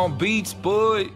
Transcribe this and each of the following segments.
on beats, boy.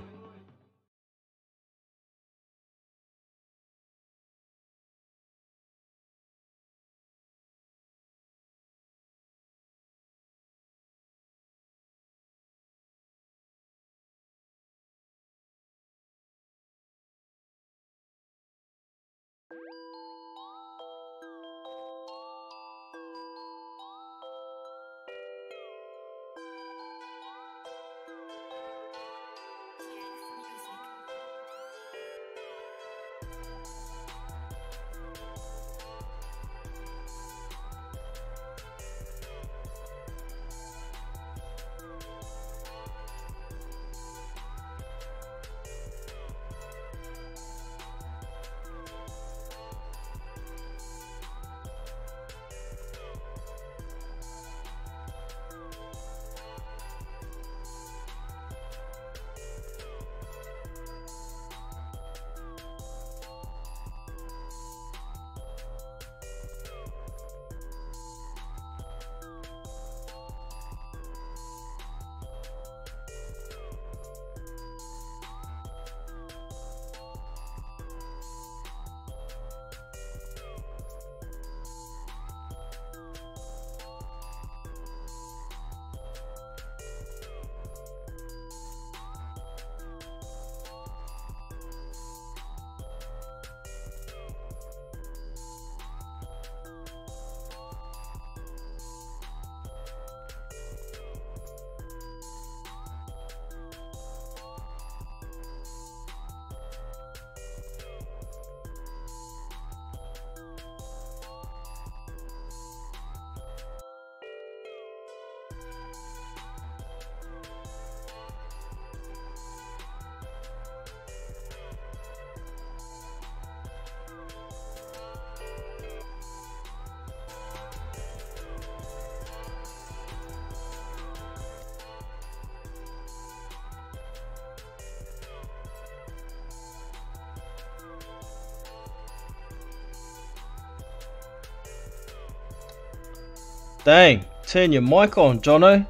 Dang, turn your mic on, Jono.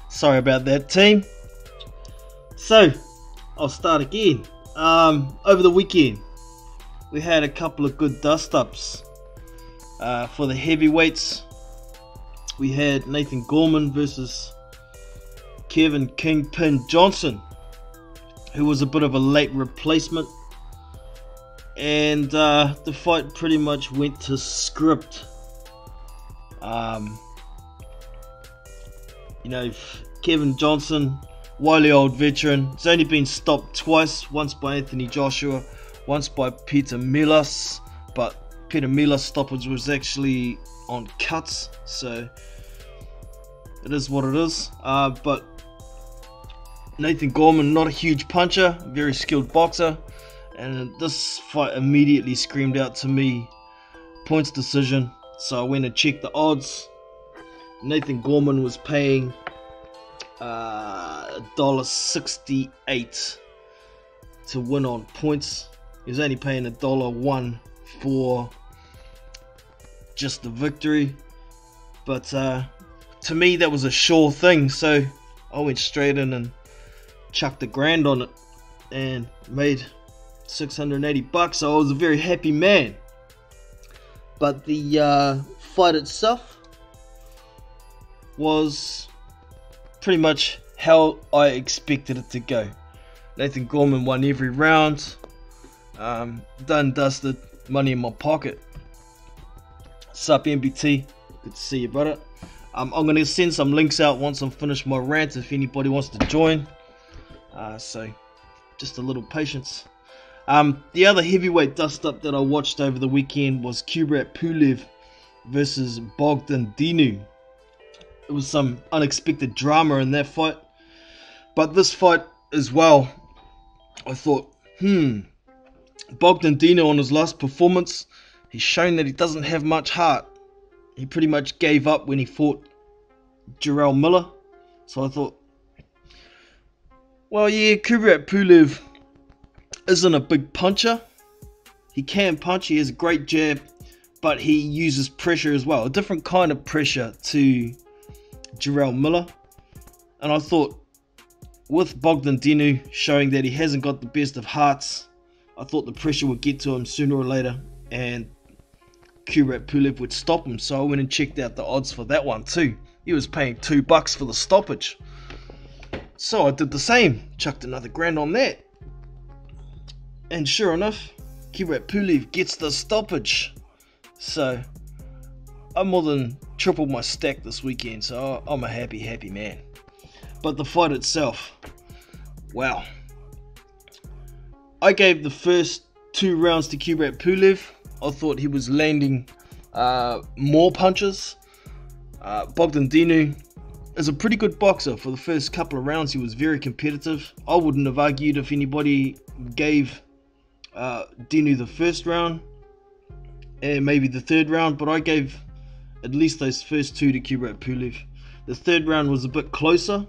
Sorry about that, team. So, I'll start again. Over the weekend, we had a couple of good dust-ups. For the heavyweights, we had Nathan Gorman versus Kevin Kingpin Johnson, who was a bit of a late replacement. And the fight pretty much went to script. You know, Kevin Johnson, wily old veteran, has only been stopped twice, once by Anthony Joshua, once by Peter Milas, but Peter Milas' stoppage was actually on cuts, so it is what it is. But Nathan Gorman, not a huge puncher, very skilled boxer, and this fight immediately screamed out to me, points decision. So I went and checked the odds. Nathan Gorman was paying $1.68 to win on points. He was only paying $1.01 for just the victory. But to me that was a sure thing, so I went straight in and chucked $1,000 on it and made $680, so I was a very happy man. But the fight itself was pretty much how I expected it to go. Nathan Gorman won every round. Done dusted, money in my pocket. Sup MBT, good to see you, brother. I'm going to send some links out once I'm finished my rant if anybody wants to join. So just a little patience. The other heavyweight dust-up that I watched over the weekend was Kubrat Pulev versus Bogdan Dinu. There was some unexpected drama in that fight, but this fight as well, I thought, Bogdan Dinu on his last performance, he's shown that he doesn't have much heart. He pretty much gave up when he fought Jarrell Miller, so I thought, well, yeah, Kubrat Pulev isn't a big puncher. He can punch, he has a great jab, but he uses pressure as well, a different kind of pressure to Jarrell Miller. And I thought with Bogdan Dinu showing that he hasn't got the best of hearts, I thought the pressure would get to him sooner or later and Kubrat Pulev would stop him, so I went and checked out the odds for that one too. He was paying $2 for the stoppage, so I did the same, chucked another grand on that, and sure enough, Kubrat Pulev gets the stoppage. So I more than tripled my stack this weekend, so I'm a happy man. But the fight itself, wow. I gave the first 2 rounds to Kubrat Pulev. I thought he was landing more punches. Bogdan Dinu is a pretty good boxer. For the first couple of rounds he was very competitive. I wouldn't have argued if anybody gave Dinu the first round and maybe the 3rd round, but I gave at least those first 2 to Kubrat Pulev. The 3rd round was a bit closer.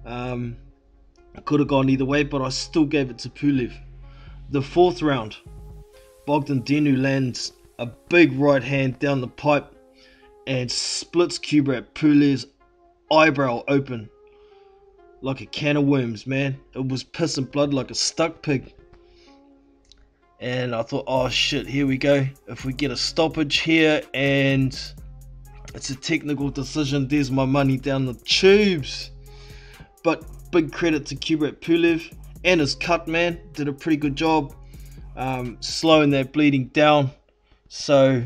I could have gone either way, but I still gave it to Pulev. The 4th round, Bogdan Dinu lands a big right hand down the pipe and splits Kubrat Pulev's eyebrow open like a can of worms, man. It was piss and blood like a stuck pig. And I thought, oh shit, here we go. If we get a stoppage here and it's a technical decision, there's my money down the tubes. But big credit to Kubrat Pulev and his cut man. Did a pretty good job slowing that bleeding down. So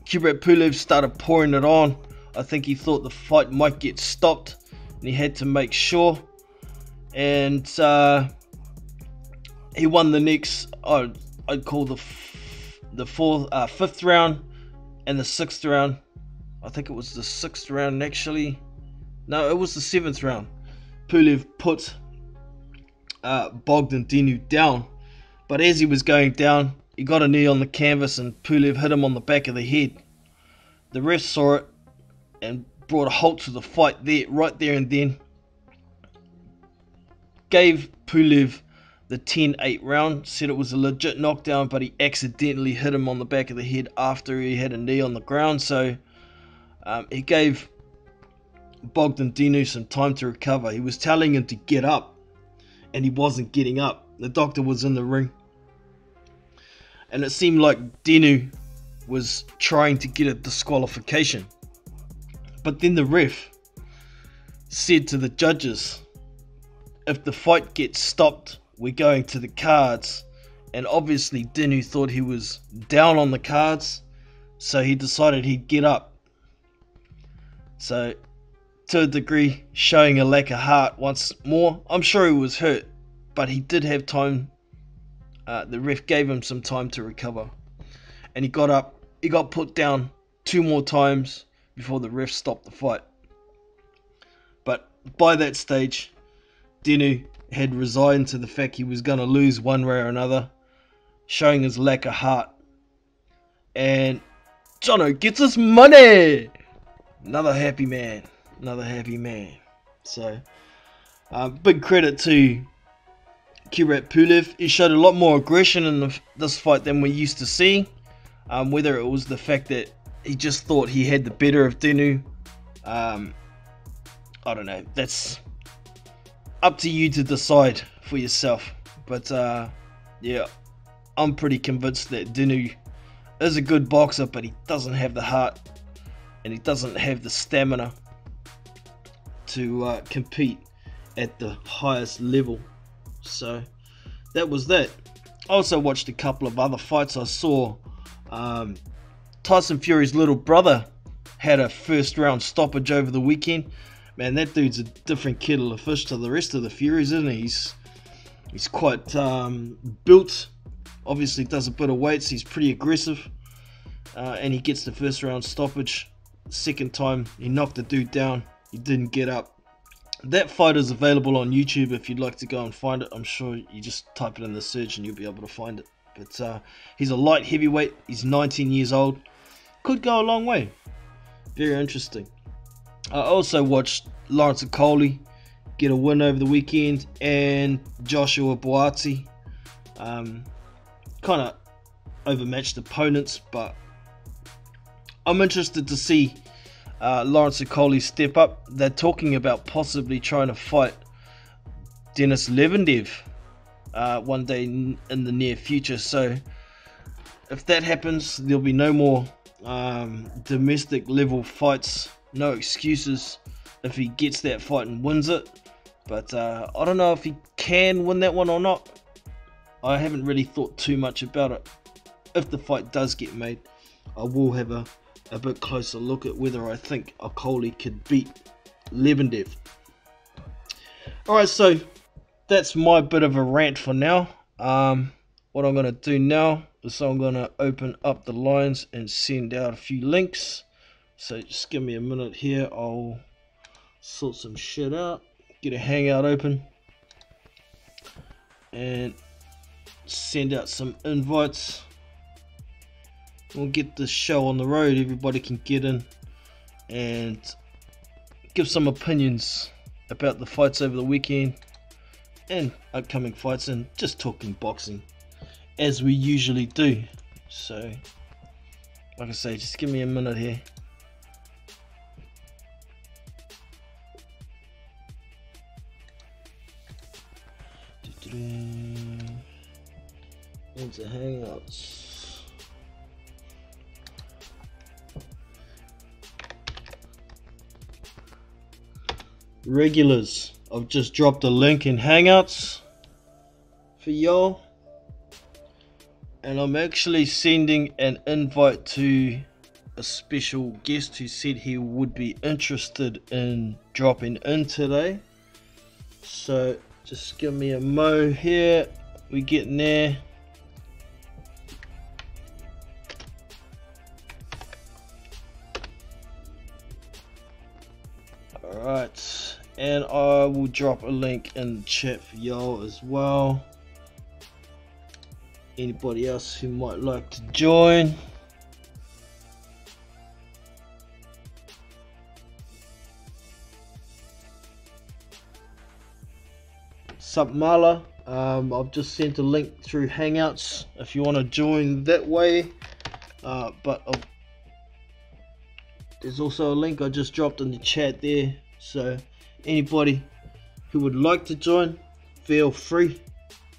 Kubrat Pulev started pouring it on. I think he thought the fight might get stopped and he had to make sure. And he won the next, I'd call the 5th round and the 6th round. I think it was the 6th round actually. No, it was the 7th round. Pulev put Bogdan Dinu down, but as he was going down, he got a knee on the canvas and Pulev hit him on the back of the head. The ref saw it and brought a halt to the fight there, right there and then. Gave Pulev the 10-8 round, said it was a legit knockdown, but he accidentally hit him on the back of the head after he had a knee on the ground, so he gave Bogdan Dinu some time to recover. He was telling him to get up and he wasn't getting up. The doctor was in the ring and it seemed like Dinu was trying to get a disqualification, but then the ref said to the judges, if the fight gets stopped, we're going to the cards. And obviously Dinu thought he was down on the cards, so he decided he'd get up. So to a degree, showing a lack of heart once more. I'm sure he was hurt, but he did have time. The ref gave him some time to recover, and he got up. He got put down 2 more times before the ref stopped the fight. But by that stage, Dinu had resigned to the fact he was going to lose one way or another, showing his lack of heart. And Jono gets his money. Another happy man. Another happy man. So, big credit to Kubrat Pulev. He showed a lot more aggression in this fight than we used to see. Whether it was the fact that he just thought he had the better of Dinu, I don't know. That's up to you to decide for yourself. But yeah, I'm pretty convinced that Dinu is a good boxer, but he doesn't have the heart and he doesn't have the stamina to compete at the highest level. So that was that. I also watched a couple of other fights. I saw Tyson Fury's little brother had a 1st round stoppage over the weekend. Man, that dude's a different kettle of fish to the rest of the Furies, isn't he? He's quite built. Obviously does a bit of weights. He's pretty aggressive. And he gets the 1st round stoppage. 2nd time, he knocked the dude down. He didn't get up. That fight is available on YouTube if you'd like to go and find it. I'm sure you just type it in the search and you'll be able to find it. But he's a light heavyweight. He's 19 years old. Could go a long way. Very interesting. I also watched Lawrence Okoli get a win over the weekend, and Joshua Buatsi. Kind of overmatched opponents, but I'm interested to see Lawrence Okoli step up. They're talking about possibly trying to fight Denis Lebedev one day in the near future. So if that happens, there'll be no more domestic level fights. No excuses if he gets that fight and wins it. But I don't know if he can win that one or not. I haven't really thought too much about it. If the fight does get made, I will have a bit closer look at whether I think Okoli could beat Lebedev. Alright, so that's my bit of a rant for now. What I'm going to do now is I'm going to open up the lines and send out a few links. So just give me a minute here. I'll sort some shit out, get a hangout open, and send out some invites. We'll get this show on the road. Everybody can get in and give some opinions about the fights over the weekend and upcoming fights, and just talking boxing as we usually do. So like I say, just give me a minute here. Into hangouts. Regulars, I've just dropped a link in hangouts for y'all, and I'm actually sending an invite to a special guest who said he would be interested in dropping in today. So just give me a mo here. We're getting there. Alright, and I will drop a link in the chat for y'all as well. Anybody else who might like to join. Sup Mala, I've just sent a link through Hangouts if you want to join that way, but there's also a link I just dropped in the chat there, so anybody who would like to join, feel free.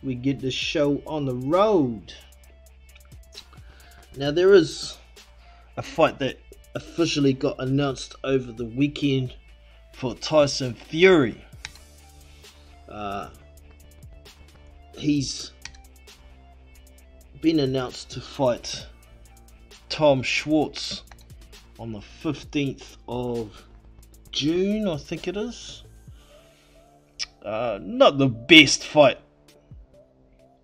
We get the show on the road. Now there is a fight that officially got announced over the weekend for Tyson Fury. He's been announced to fight Tom Schwartz on the 15th of June, I think it is. Not the best fight,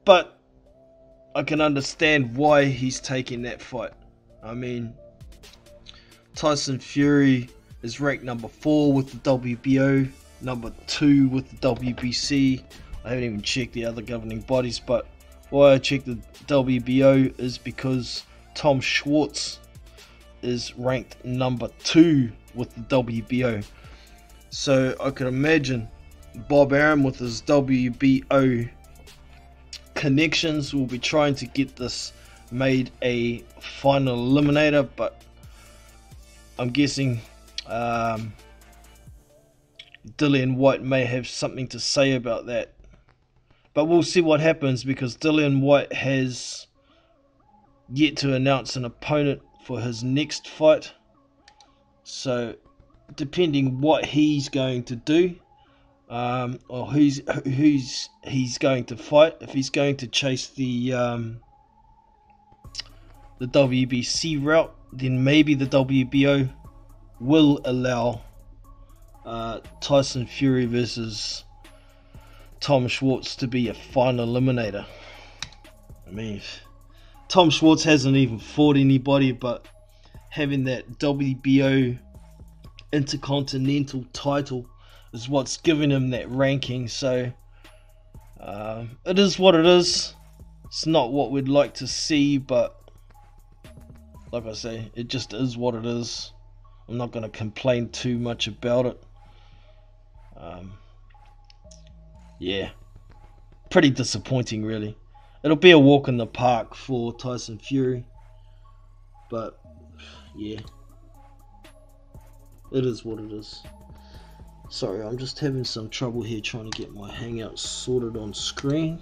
but I can understand why he's taking that fight. I mean, Tyson Fury is ranked number 4 with the WBO, number 2 with the WBC. I haven't even checked the other governing bodies, but why I checked the WBO is because Tom Schwartz is ranked number 2 with the WBO. So I can imagine Bob Arum with his WBO connections will be trying to get this made a final eliminator, but I'm guessing Dillian Whyte may have something to say about that. But we'll see what happens, because Dillian Whyte has yet to announce an opponent for his next fight. So depending what he's going to do, or who's he's going to fight, if he's going to chase the WBC route, then maybe the WBO will allow Tyson Fury versus Tom Schwartz to be a final eliminator. I mean, Tom Schwartz hasn't even fought anybody, but having that WBO Intercontinental title is what's giving him that ranking. So it is what it is. It's not what we'd like to see, but like I say, it just is what it is. I'm not going to complain too much about it. Yeah, pretty disappointing really. It'll be a walk in the park for Tyson Fury, but yeah. It is what it is. Sorry, I'm just having some trouble here trying to get my hangouts sorted on screen.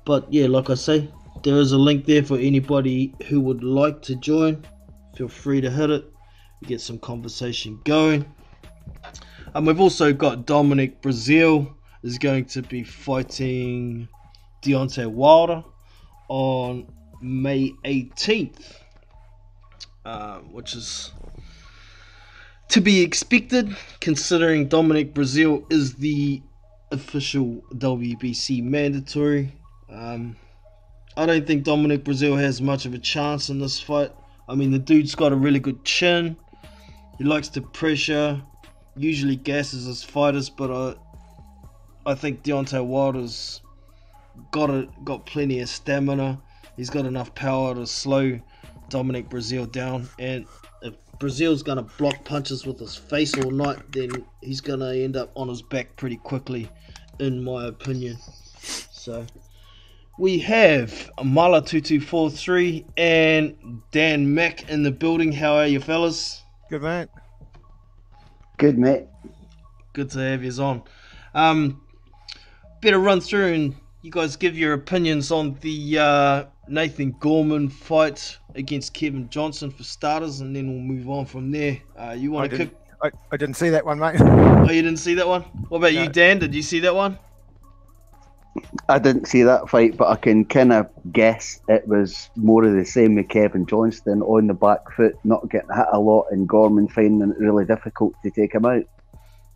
But yeah, like I say, there is a link there for anybody who would like to join. Feel free to hit it. Get some conversation going. And we've also got Dominic Brazil is going to be fighting Deontay Wilder on May 18th, which is to be expected considering Dominic Brazil is the official WBC mandatory. I don't think Dominic Brazil has much of a chance in this fight. I mean, the dude's got a really good chin. He likes to pressure, usually gasses his fighters, but I think Deontay Wilder's got plenty of stamina. He's got enough power to slow Dominic Brazil down, and if Brazil's gonna block punches with his face all night, then he's gonna end up on his back pretty quickly, in my opinion. So we have Mala2243 and Dan Mack in the building. How are you, fellas? Good, mate. Good, mate. Good to have yous on. Better run through and you guys give your opinions on the Nathan Gorman fight against Kevin Johnson for starters, and then we'll move on from there. You want to kick? I didn't see that one, mate. Oh, you didn't see that one? What about you, Dan? Did you see that one? I didn't see that fight, but I can kind of guess it was more of the same with Kevin Johnston on the back foot, not getting hit a lot, and Gorman finding it really difficult to take him out.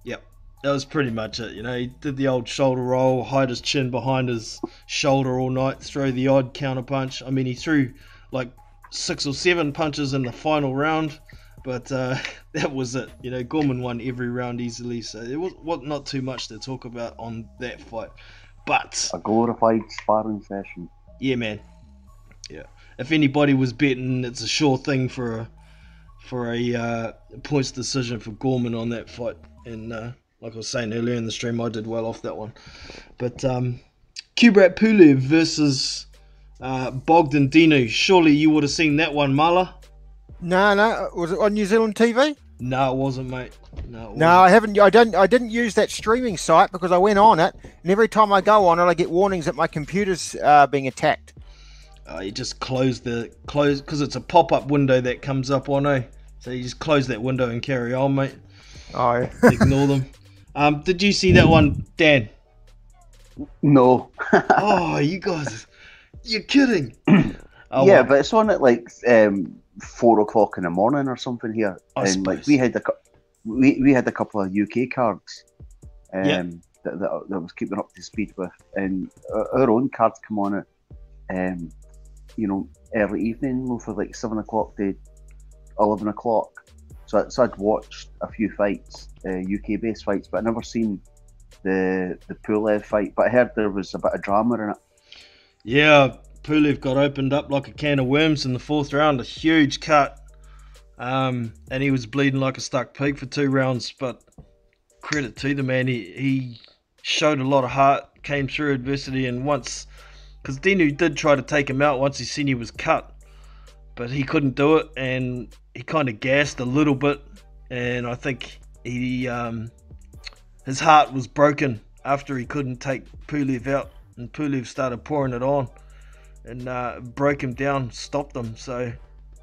Yep, that was pretty much it. You know, he did the old shoulder roll, hide his chin behind his shoulder all night, throw the odd counter punch. I mean, he threw like 6 or 7 punches in the final round, but that was it. You know, Gorman won every round easily, so there was not too much to talk about on that fight. But a glorified sparring session. Yeah, man. Yeah. If anybody was betting, it's a sure thing for a points decision for Gorman on that fight. And like I was saying earlier in the stream, I did well off that one. But Kubrat Pulev versus Bogdan Dinu. Surely you would have seen that one, Mala? No. Was it on New Zealand TV? No, it wasn't, mate. No, I haven't. I didn't use that streaming site because I went on it, and every time I go on it, I get warnings that my computer's being attacked. You just close because it's a pop-up window that comes up on, eh? So you just close that window and carry on, mate. Oh, yeah. Ignore them. Did you see that one, Dan? No. Oh, you guys, you're kidding. Oh, yeah, well. but it's on at like 4 o'clock in the morning or something here, and like we had a couple of UK cards that I was keeping up to speed with, and our own cards come on at early evening, for like 7 o'clock to 11 o'clock. So I'd watched a few fights, UK based fights, but I never seen the Pulev fight. But I heard there was a bit of drama in it. Yeah, Pulev got opened up like a can of worms in the 4th round, a huge cut. And he was bleeding like a stuck pig for 2 rounds, but credit to the man, he showed a lot of heart, came through adversity, and once, because Dinu did try to take him out once he seen he was cut, but he couldn't do it, and he kind of gassed a little bit, and I think his heart was broken after he couldn't take Pulev out, and Pulev started pouring it on, and broke him down, stopped him, so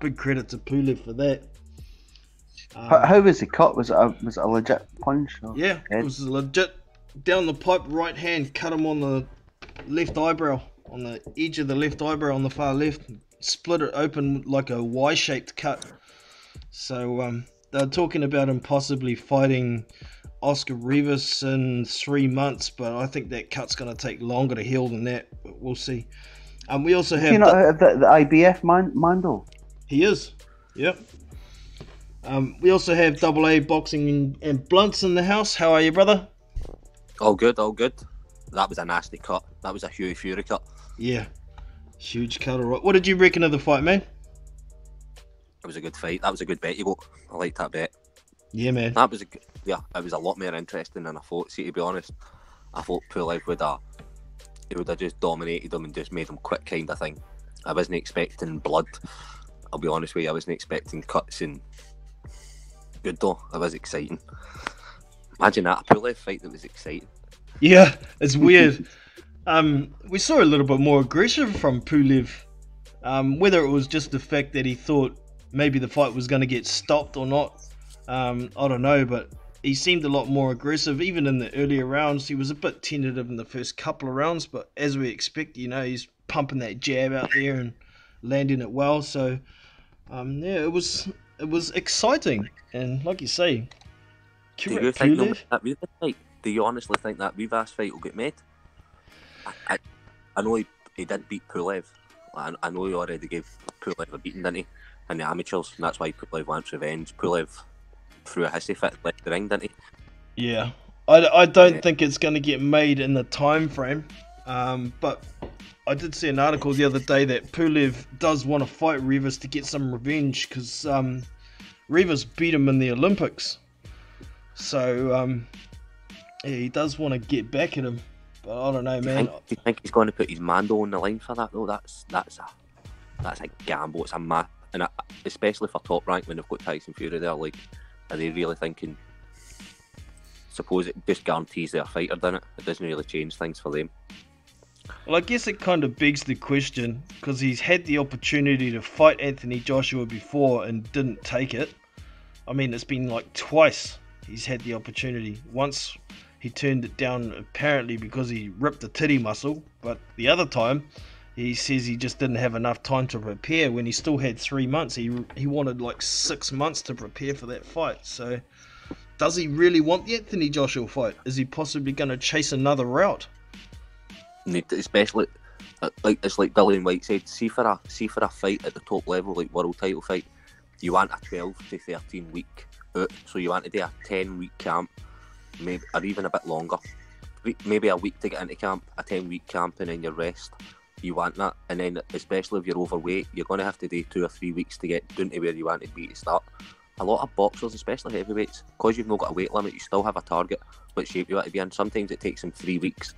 big credit to Pulev for that. How was he cut? Was it a legit punch? Yeah, it was legit. Down the pipe, right hand, cut him on the left eyebrow, on the edge of the left eyebrow on the far left. Split it open like a Y-shaped cut. So they're talking about him possibly fighting Oscar Rivas in 3 months, but I think that cut's going to take longer to heal than that. But we'll see. We also have the IBF Mando. He is. Yep. We also have AA Boxing and Blunts in the house. How are you, brother? All good, all good. That was a nasty cut. That was a Huey Fury cut. Yeah. Huge cut, alright. What did you reckon of the fight, man? It was a good fight. That was a good bet you got. I liked that bet. Yeah, man. That was it was a lot more interesting than I thought. See, to be honest, I thought Pulev would have just dominated him and just made him quit, kind of thing. I wasn't expecting blood. I'll be honest with you, I wasn't expecting cuts and good though. It was exciting. Imagine that, a Pulev fight that was exciting. Yeah, it's weird. We saw a little bit more aggression from Pulev. Whether it was just the fact that he thought maybe the fight was going to get stopped or not, I don't know, but he seemed a lot more aggressive. Even in the earlier rounds, he was a bit tentative in the first couple of rounds, but as we expect, he's pumping that jab out there and landing it well. So, yeah, it was exciting, and like you say, Do you think that Rivas fight? Do you honestly think that Rivas fight will get made? I know he did beat Pulev. I know he already gave Pulev a beating, didn't he, in the amateurs, and that's why Pulev wants revenge. Pulev threw a hissy fit left the ring, didn't he? Yeah, I don't think it's going to get made in the time frame, but I did see an article the other day that Pulev does want to fight Rivas to get some revenge, because Rivas beat him in the Olympics, so yeah, he does want to get back at him. But I don't know, man. Do you think he's going to put his Mando on the line for that though? That's a gamble. It's a math, and especially for Top Rank when they've got Tyson Fury there. Like, are they really thinking? Suppose it just guarantees their fighter, doesn't it? It doesn't really change things for them. Well, I guess it kind of begs the question, because he's had the opportunity to fight Anthony Joshua before and didn't take it. I mean, it's been like twice he's had the opportunity. Once he turned it down apparently because he ripped the titty muscle, but the other time he says he just didn't have enough time to prepare when he still had 3 months. He wanted like 6 months to prepare for that fight. So does he really want the Anthony Joshua fight? Is he possibly going to chase another route? Especially, like it's like Dillian White said, see for a fight at the top level, like world title fight, you want a 12 to 13 week out. So you want to do a 10-week camp, maybe, or even a bit longer. Maybe a week to get into camp, a 10-week camp, and then your rest. You want that, and then especially if you're overweight, you're going to have to do 2 or 3 weeks to get down to where you want to be to start. A lot of boxers, especially heavyweights, because you've not got a weight limit, you still have a target, what shape you want to be in. Sometimes it takes them 3 weeks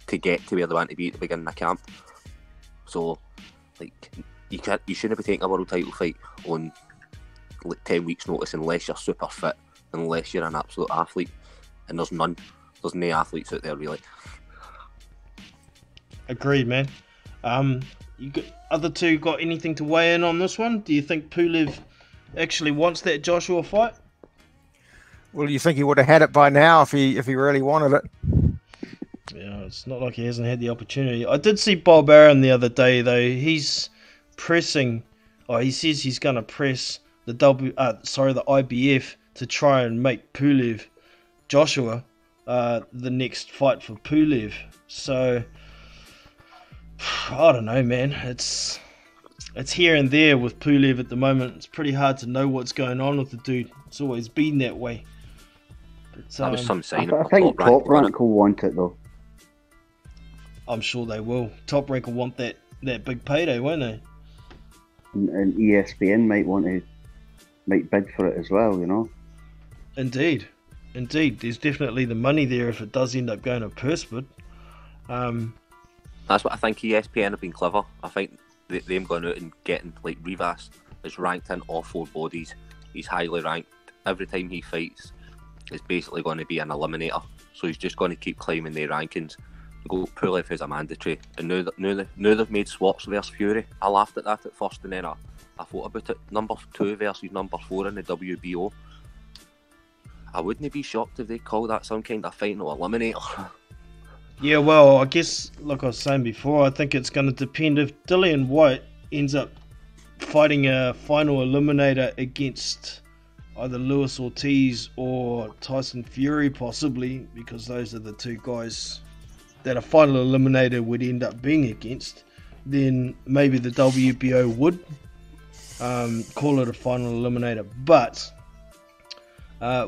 to get to where they want to be at the beginning of camp. So, like, you shouldn't be taking a world title fight on like 10 weeks notice unless you're super fit, unless you're an absolute athlete, and there's no athletes out there really. Agreed, man. Other two got anything to weigh in on this one? Do you think Pulev actually wants that Joshua fight? Well, you think he would have had it by now if he really wanted it? Yeah, it's not like he hasn't had the opportunity. I did see Bob Arum the other day though. He's pressing. He says he's going to press the IBF to try and make Pulev Joshua the next fight for Pulev. So I don't know, man. It's here and there with Pulev at the moment. It's pretty hard to know what's going on with the dude. It's always been that way. But, that was some sign. I think Top Rank will want it though. I'm sure they will. Top Rank will want that big payday, won't they? And ESPN might bid for it as well, you know. Indeed. There's definitely the money there if it does end up going to purse bid. That's what I think. ESPN have been clever. I think them going out and getting like Rivas is ranked in all 4 bodies. He's highly ranked. Every time he fights, it's basically going to be an eliminator. So he's just going to keep climbing their rankings. Go Pulev as a mandatory, and now they've made Swartz versus Fury. I laughed at that at first, and then I thought about it. Number 2 versus number 4 in the WBO. I wouldn't be shocked if they call that some kind of final eliminator. Yeah, well, I guess, like I was saying before, I think it's going to depend if Dillian White ends up fighting a final eliminator against either Luis Ortiz or Tyson Fury, possibly, because those are the 2 guys that a final eliminator would end up being against. Then maybe the WBO would call it a final eliminator. But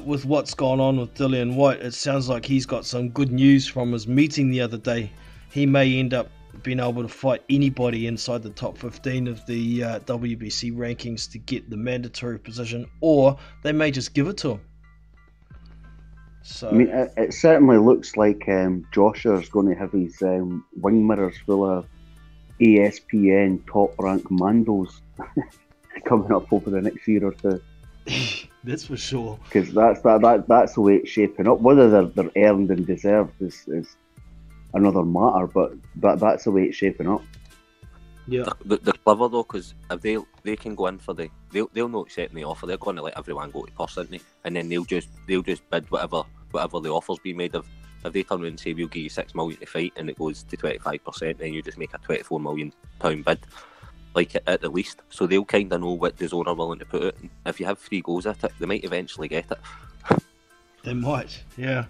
with what's gone on with Dillian White, it sounds like he's got some good news from his meeting the other day. He may end up being able to fight anybody inside the top 15 of the WBC rankings to get the mandatory position, or they may just give it to him. So, I mean, it certainly looks like Joshua's going to have his wing mirrors full of ESPN top rank Mandos coming up over the next year or two. That's for sure. Because that's the way it's shaping up. Whether they're earned and deserved is another matter, but that's the way it's shaping up. Yeah, they're clever though, because if they can go in for they'll not accept the offer. They're going to let everyone go to purse, aren't they? And then they'll just bid whatever the offer's been made of. If they turn around and say we'll give you £6 million to fight, and it goes to 25%, then you just make a £24 million bid, like at the least. So they'll kind of know what the zone are willing to put it. And if you have 3 goes at it, they might eventually get it. They might, yeah.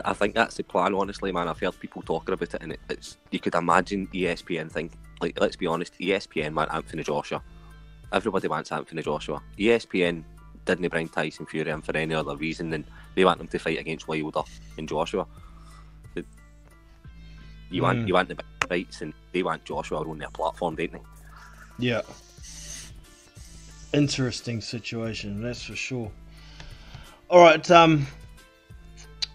I think that's the plan, honestly, man. I've heard people talking about it, and it's you could imagine ESPN think, like, let's be honest, ESPN want Anthony Joshua. Everybody wants Anthony Joshua. ESPN didn't bring Tyson Fury in for any other reason than they want him to fight against Wilder and Joshua. You want the big fights, and they want Joshua on their platform, don't they? Yeah. Interesting situation, that's for sure. Alright,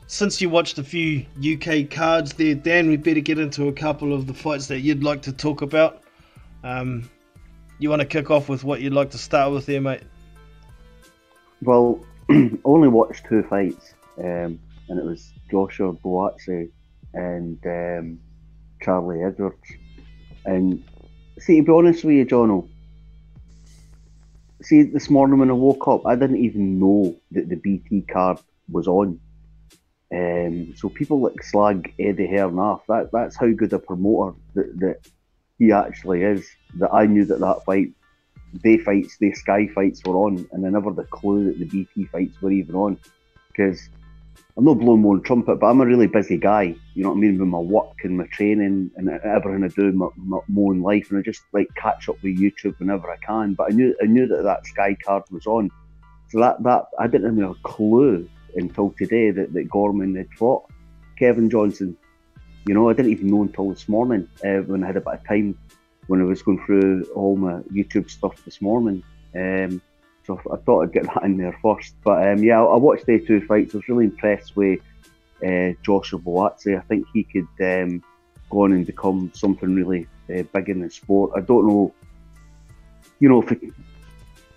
since you watched a few UK cards there, Dan, we better get into a couple of the fights that you'd like to talk about. You want to kick off with what you'd like to start with there, mate? Well, only watched 2 fights, and it was Joshua Buatsi and Charlie Edwards. And see, to be honest with you, Jono, see, this morning when I woke up, I didn't even know that the BT card was on. So people like slag Eddie Hearn off. That's how good a promoter that he actually is. That I knew that fight, the Sky fights were on, and I never had a clue that the BT fights were even on. Because I'm not blowing my own trumpet, but I'm a really busy guy. You know what I mean, with my work and my training and everything I do in my own life, and I just like catch up with YouTube whenever I can. But I knew that Sky card was on, so that I didn't have a clue until today that Gorman had fought Kevin Johnson. You know, I didn't even know until this morning when I had a bit of time when I was going through all my YouTube stuff this morning. So I thought I'd get that in there first. But yeah, I watched the 2 fights. I was really impressed with Joshua Buatsi. I think he could go on and become something really big in the sport. I don't know, you know, if he could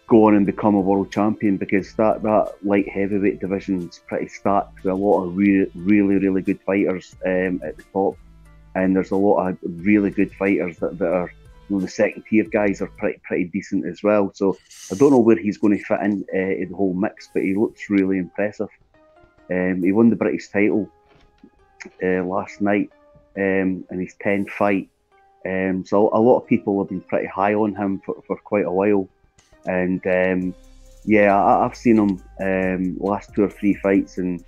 go on and become a world champion, because that light heavyweight division is pretty stacked with a lot of really good fighters at the top, and there's a lot of really good fighters that are, you know, the second tier guys are pretty decent as well. So I don't know where he's going to fit in the whole mix, but he looks really impressive. He won the British title last night in his 10th fight. So a lot of people have been pretty high on him for quite a while. And yeah, I've seen him last 2 or 3 fights, and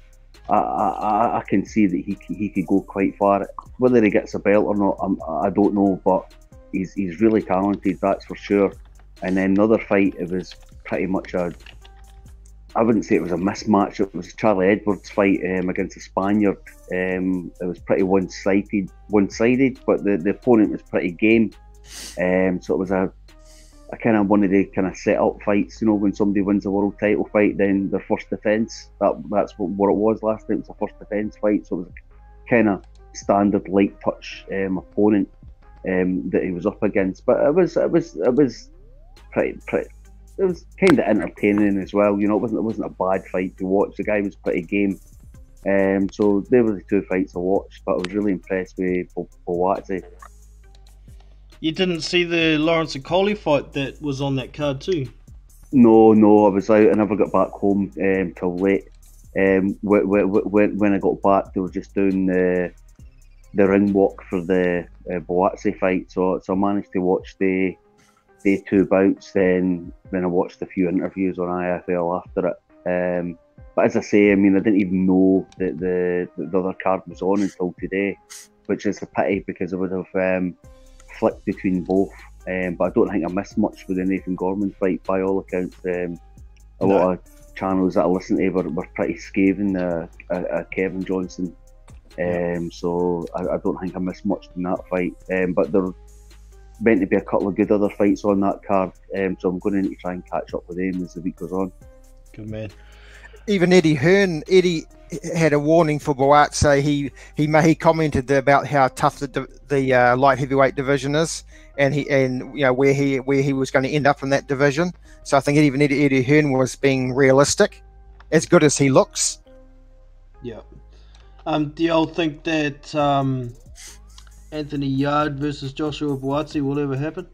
I can see that he could go quite far. Whether he gets a belt or not, I don't know, but he's really talented, that's for sure. And then another fight, it was pretty much I wouldn't say it was a mismatch. It was Charlie Edwards' fight against a Spaniard. It was pretty one-sided, but the opponent was pretty game. So it was a kind of one of the kind of set-up fights. You know, when somebody wins a world title fight, then their first defence. That's what it was last time. It was a first defence fight. So it was a kind of standard light touch opponent that he was up against. But it was pretty. It was kind of entertaining as well. You know, it wasn't a bad fight to watch. The guy was pretty game. So they were the 2 fights I watched, but I was really impressed with Buatsi. You didn't see the Lawrence Okoli fight that was on that card too? No, I was out. I never got back home till late. When I got back, they were just doing the ring walk for the Buatsi fight. So I managed to watch the 2 bouts. Then I watched a few interviews on IFL after it. But as I say, I mean, I didn't even know that the other card was on until today, which is a pity because I would have flicked between both. But I don't think I missed much with the Nathan Gorman fight by all accounts. A lot of channels that I listened to were pretty scathing Kevin Johnson. So I don't think I missed much in that fight. But there were meant to be a couple of good other fights on that card. So I'm going to need to try and catch up with them as the week goes on. Good man. Even Eddie Hearn, Eddie had a warning for Boatse. He commented about how tough the light heavyweight division is, and where he was going to end up in that division. So I think even Eddie Hearn was being realistic, as good as he looks. Yeah. Do y'all think that Anthony Yard versus Joshua Boatse will ever happen?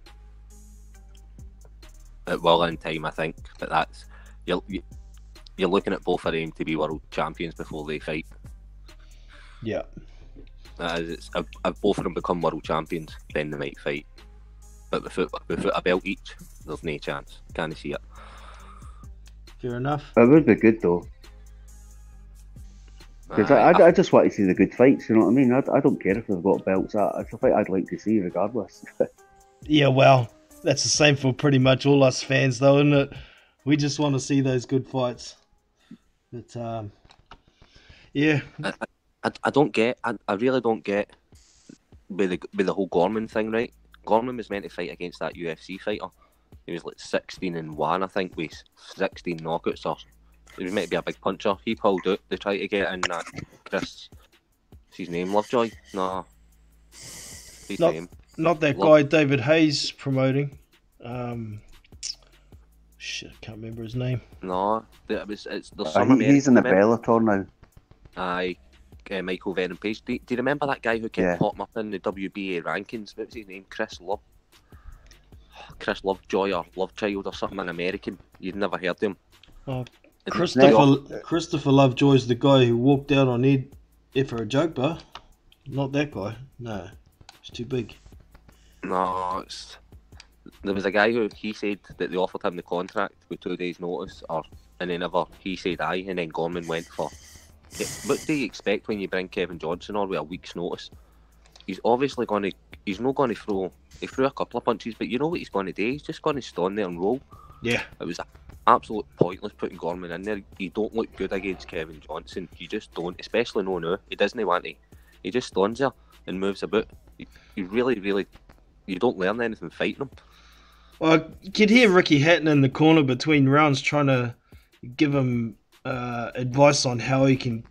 It will in time, I think, but that's you're looking at both of them to be world champions before they fight. Yeah. If both of them become world champions, then they might fight. But without a belt each, there's no chance. Can't see it. Fair enough. It would be good though. Because I just want to see the good fights, you know what I mean? I don't care if they've got belts. It's a fight I'd like to see regardless. Yeah, well, that's the same for pretty much all us fans though, isn't it? We just want to see those good fights. But, yeah. I don't get, I really don't get with the whole Gorman thing, right? Gorman was meant to fight against that UFC fighter. He was like 16-1, I think, with 16 knockouts, or he was meant to be a big puncher. He pulled out. They tried to get in that Chris, what's his name, Lovejoy? No. Not that guy David Hayes promoting. Shit, I can't remember his name. No, he's in the Bellator now. Aye, Michael Venom Page. Do you remember that guy who kept popping up in the WBA rankings? What was his name? Chris Lovejoy or Lovechild or something, an American. You'd never heard of him. Christopher Lovejoy's the guy who walked out on Ed for a joke bar. Not that guy. No, he's too big. No, there was a guy who he said that they offered him the contract with 2 days' notice, and then he said aye, and then Gorman went for. What do you expect when you bring Kevin Johnson on with a week's notice? He's obviously he's not going to throw. He threw a couple of punches, but you know what he's going to do? He's just going to stand there and roll. Yeah. It was absolute pointless putting Gorman in there. You don't look good against Kevin Johnson. You just don't, especially no now. He doesn't want to. He just stands there and moves about. You really, you don't learn anything fighting him. Well, you could hear Ricky Hatton in the corner between rounds trying to give him advice on how he can,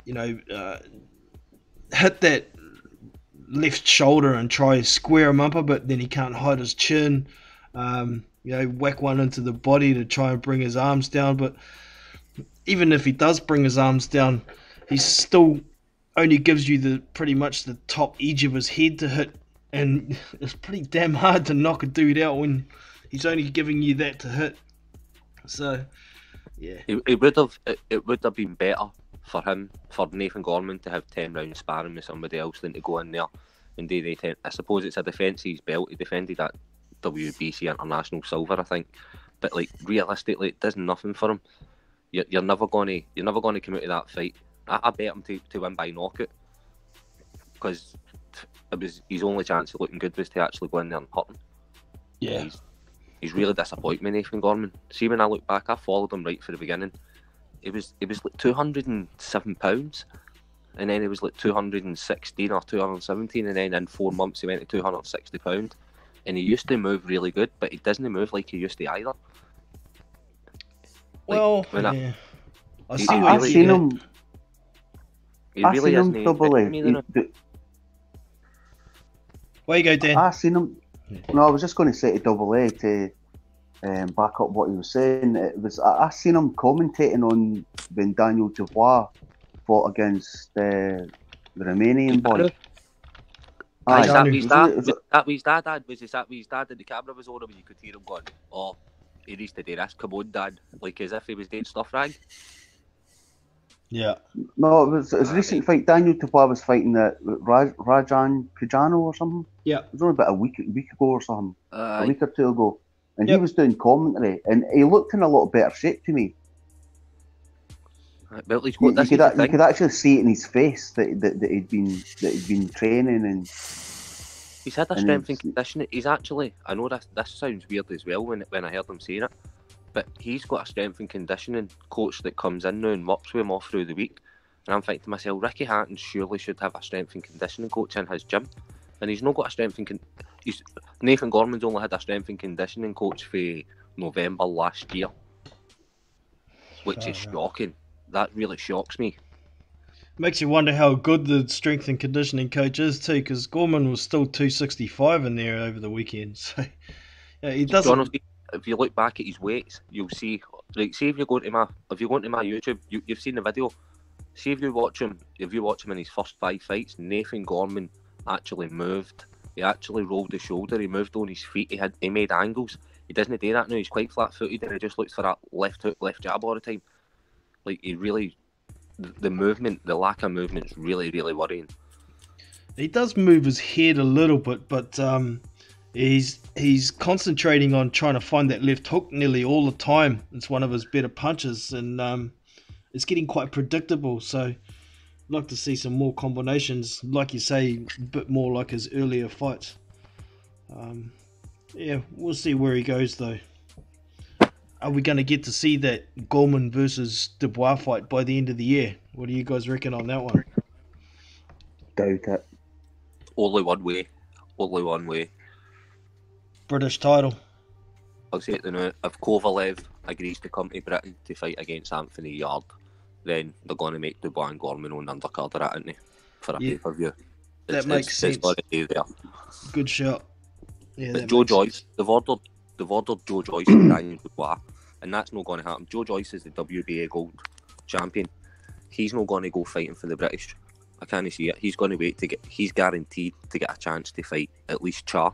hit that left shoulder and try to square him up a bit. Then he can't hide his chin. Whack one into the body to try and bring his arms down. But even if he does bring his arms down, he still only gives you pretty much the top edge of his head to hit. And it's pretty damn hard to knock a dude out when he's only giving you that to hit. So, yeah. It would have been better for Nathan Gorman to have 10 rounds sparring with somebody else than to go in there and do the 10. I suppose it's a defence of his belt. He defended that WBC International Silver, I think. But realistically, it does nothing for him. You're never going to come out of that fight. I bet him to win by knockout, because it was his only chance of looking good was to actually go in there and hurt him. Yeah. He's really disappointed me, Nathan Gorman. See, when I look back, I followed him right from the beginning. It was like 207 pounds, and then it was like 216 or 217, and then in 4 months he went to 260 pounds. And he used to move really good, but he doesn't move like he used to either. Well, yeah. I've seen him. He really isn't. Double A. Where you go, Dan? I seen him. No, I was just going to say to Double A to back up what he was saying. I seen him commentating on when Daniel Dubois fought against the Romanian boy. Was that with his dad? Was that with his dad and the camera was on him and you could hear him going, "Oh, he needs to do this, come on, Dad," like as if he was doing stuff rag. Yeah. No, it was a recent fight. Daniel Dubois was fighting Rajan Pujano or something. Yeah. It was only about a week ago or something. A week or two ago. And he was doing commentary and he looked in a lot better shape to me. Well, you could actually see it in his face that he'd been training, and he's had a strength and conditioning. He's actually, I know this sounds weird as well when I heard him saying it, but he's got a strength and conditioning coach that comes in now and works with him all through the week. And I'm thinking to myself, Ricky Hatton surely should have a strength and conditioning coach in his gym, and he's not got a strength and Nathan Gorman's only had a strength and conditioning coach for November last year, which is shocking. That really shocks me. Makes you wonder how good the strength and conditioning coach is too, because Gorman was still 265 in there over the weekend. So yeah, he doesn't. Honestly, if you look back at his weights, you'll see. Like, see if you go into my YouTube, you've seen the video. See if you watch him in his first 5 fights, Nathan Gorman actually moved. He actually rolled his shoulder. He moved on his feet. He made angles. He doesn't do that now. He's quite flat-footed, and he just looks for that left hook, left jab all the time. Like, he really, the movement, the lack of movement is really, really worrying. He does move his head a little bit, but he's concentrating on trying to find that left hook nearly all the time. It's one of his better punches, and it's getting quite predictable. So I'd like to see some more combinations, like you say, a bit more like his earlier fights. Yeah, we'll see where he goes though. Are we going to get to see that Gorman versus Dubois fight by the end of the year? What do you guys reckon on that one? Doubt it. Only one way. Only one way. British title. I'll say it now. If Kovalev agrees to come to Britain to fight against Anthony Yard, then they're going to make Dubois and Gorman on the undercard of that, aren't they? For a pay-per-view. That makes sense. It's already there. Good shot. Yeah, but Joe Joyce, they've ordered Joe Joyce and Daniel Dubois, and that's not going to happen. Joe Joyce is the WBA gold champion. He's not going to go fighting for the British. I can't see it. He's going to wait to get. He's guaranteed to get a chance to fight at least Char.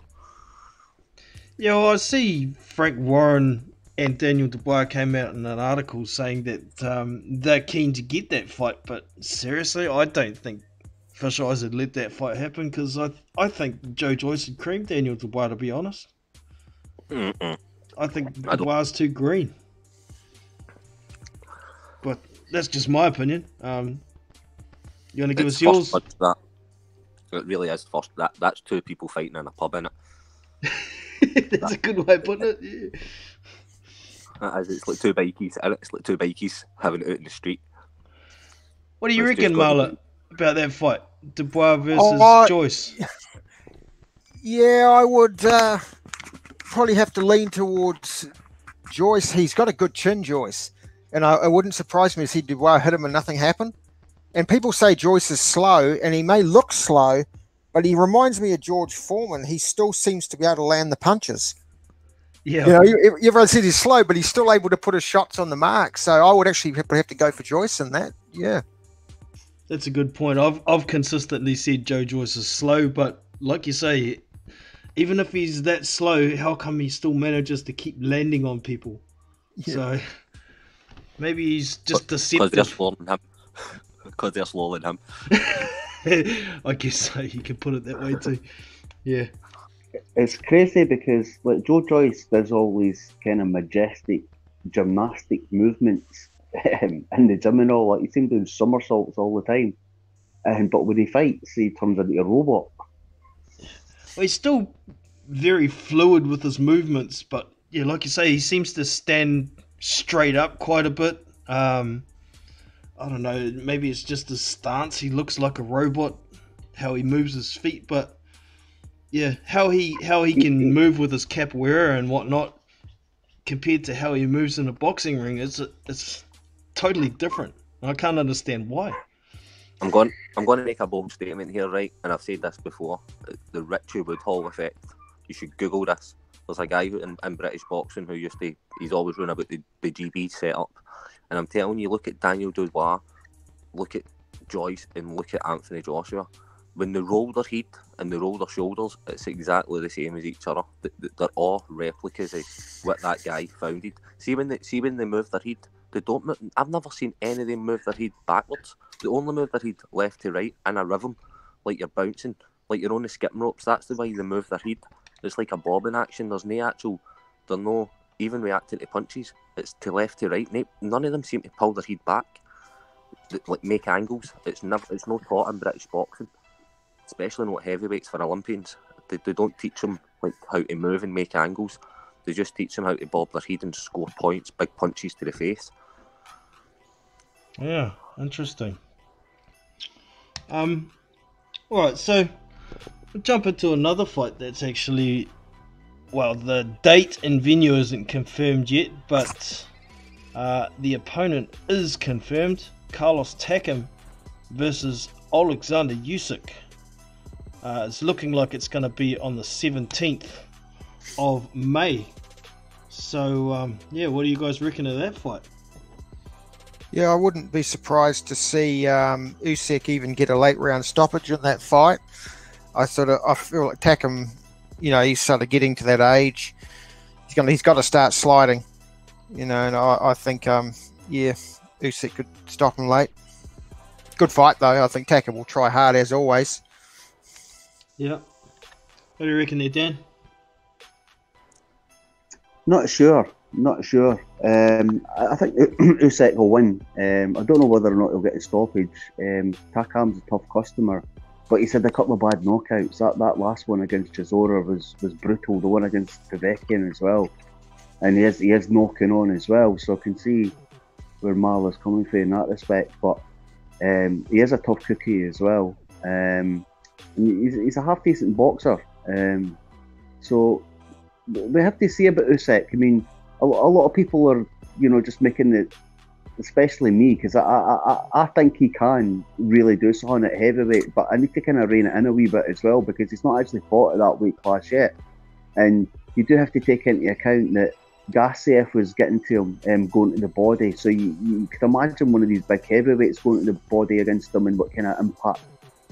Yeah, well, I see Frank Warren and Daniel Dubois came out in an article saying that they're keen to get that fight, but seriously, I don't think Fish Eyes would let that fight happen, because I think Joe Joyce would cream Daniel Dubois, to be honest. I think Dubois is too green. But that's just my opinion. You want to give us yours? That. It really is first. That's two people fighting in a pub, innit? That's a good way of putting it. Yeah. It's like two bikies. It's like two bikies having it out in the street. What do you reckon, Marla, about that fight? Dubois versus Joyce. Yeah, I would probably have to lean towards Joyce. He's got a good chin, Joyce. And it wouldn't surprise me to see Dubois hit him and nothing happened. And people say Joyce is slow, and he may look slow, but he reminds me of George Foreman. He still seems to be able to land the punches. Yeah. You know, everyone said he's slow, but he's still able to put his shots on the mark. So I would actually have to go for Joyce in that. Yeah. That's a good point. I've consistently said Joe Joyce is slow, but like you say, even if he's that slow, how come he still manages to keep landing on people? Yeah. So maybe he's just deceptive. Because they're slower than him. I guess so. You can put it that way too. Yeah. It's crazy because like Joe Joyce does all these kind of majestic gymnastic movements in the gym and all. Like you see him doing somersaults all the time. But when he fights, he turns into a robot. Well, he's still very fluid with his movements, but yeah, like you say, he seems to stand straight up quite a bit. I don't know, maybe it's just his stance. He looks like a robot, how he moves his feet, but yeah, how he can move with his capoeira and whatnot compared to how he moves in a boxing ring, it's totally different. I can't understand why. I'm going to make a bold statement here, right? And I've said this before. The Richie Woodhall effect. You should Google this. There's a guy in British boxing who he's always running about the GB setup. And I'm telling you, look at Daniel Dubois, look at Joyce, and look at Anthony Joshua. When they roll their head and they roll their shoulders, it's exactly the same as each other. They're all replicas of what that guy founded. See when they move their head, they don't move. I've never seen any of them move their head backwards. They only move their head left to right in a rhythm, like you're bouncing, like you're on the skipping ropes. That's the way they move their head. It's like a bobbing action. There's no even reacting to punches. It's to left to right. None of them seem to pull their head back, like make angles. It's not taught in British boxing, especially not heavyweights for Olympians. They don't teach them like how to move and make angles. They just teach them how to bob their head and score points, big punches to the face. Yeah, interesting. Alright, so we'll jump into another fight that's actually, well, the date and venue isn't confirmed yet, but the opponent is confirmed. Carlos Takam versus Alexander Usyk. It's looking like it's going to be on the 17th of May. So, yeah, what do you guys reckon of that fight? Yeah, I wouldn't be surprised to see Usyk even get a late round stoppage in that fight. I feel like Takam, he's sort of getting to that age. He's got to start sliding, and I think, Usyk could stop him late. Good fight though. I think Takam will try hard as always. Yeah. What do you reckon there, Dan? Not sure. I think Usyk will win. I don't know whether or not he'll get a stoppage. Takam's a tough customer, but he's had a couple of bad knockouts. That last one against Chisora was brutal. The one against Povetkin as well, and he is knocking on as well. So I can see where Marla's coming from in that respect. But he is a tough cookie as well. And he's a half decent boxer. So we have to see about Usyk. I mean, a lot of people are, just making it, especially me, because I think he can really do something at heavyweight, but I need to kind of rein it in a wee bit as well, because he's not actually fought at that weight class yet. And you do have to take into account that Gassiev was getting to him going to the body, so you could imagine one of these big heavyweights going to the body against him and what kind of impact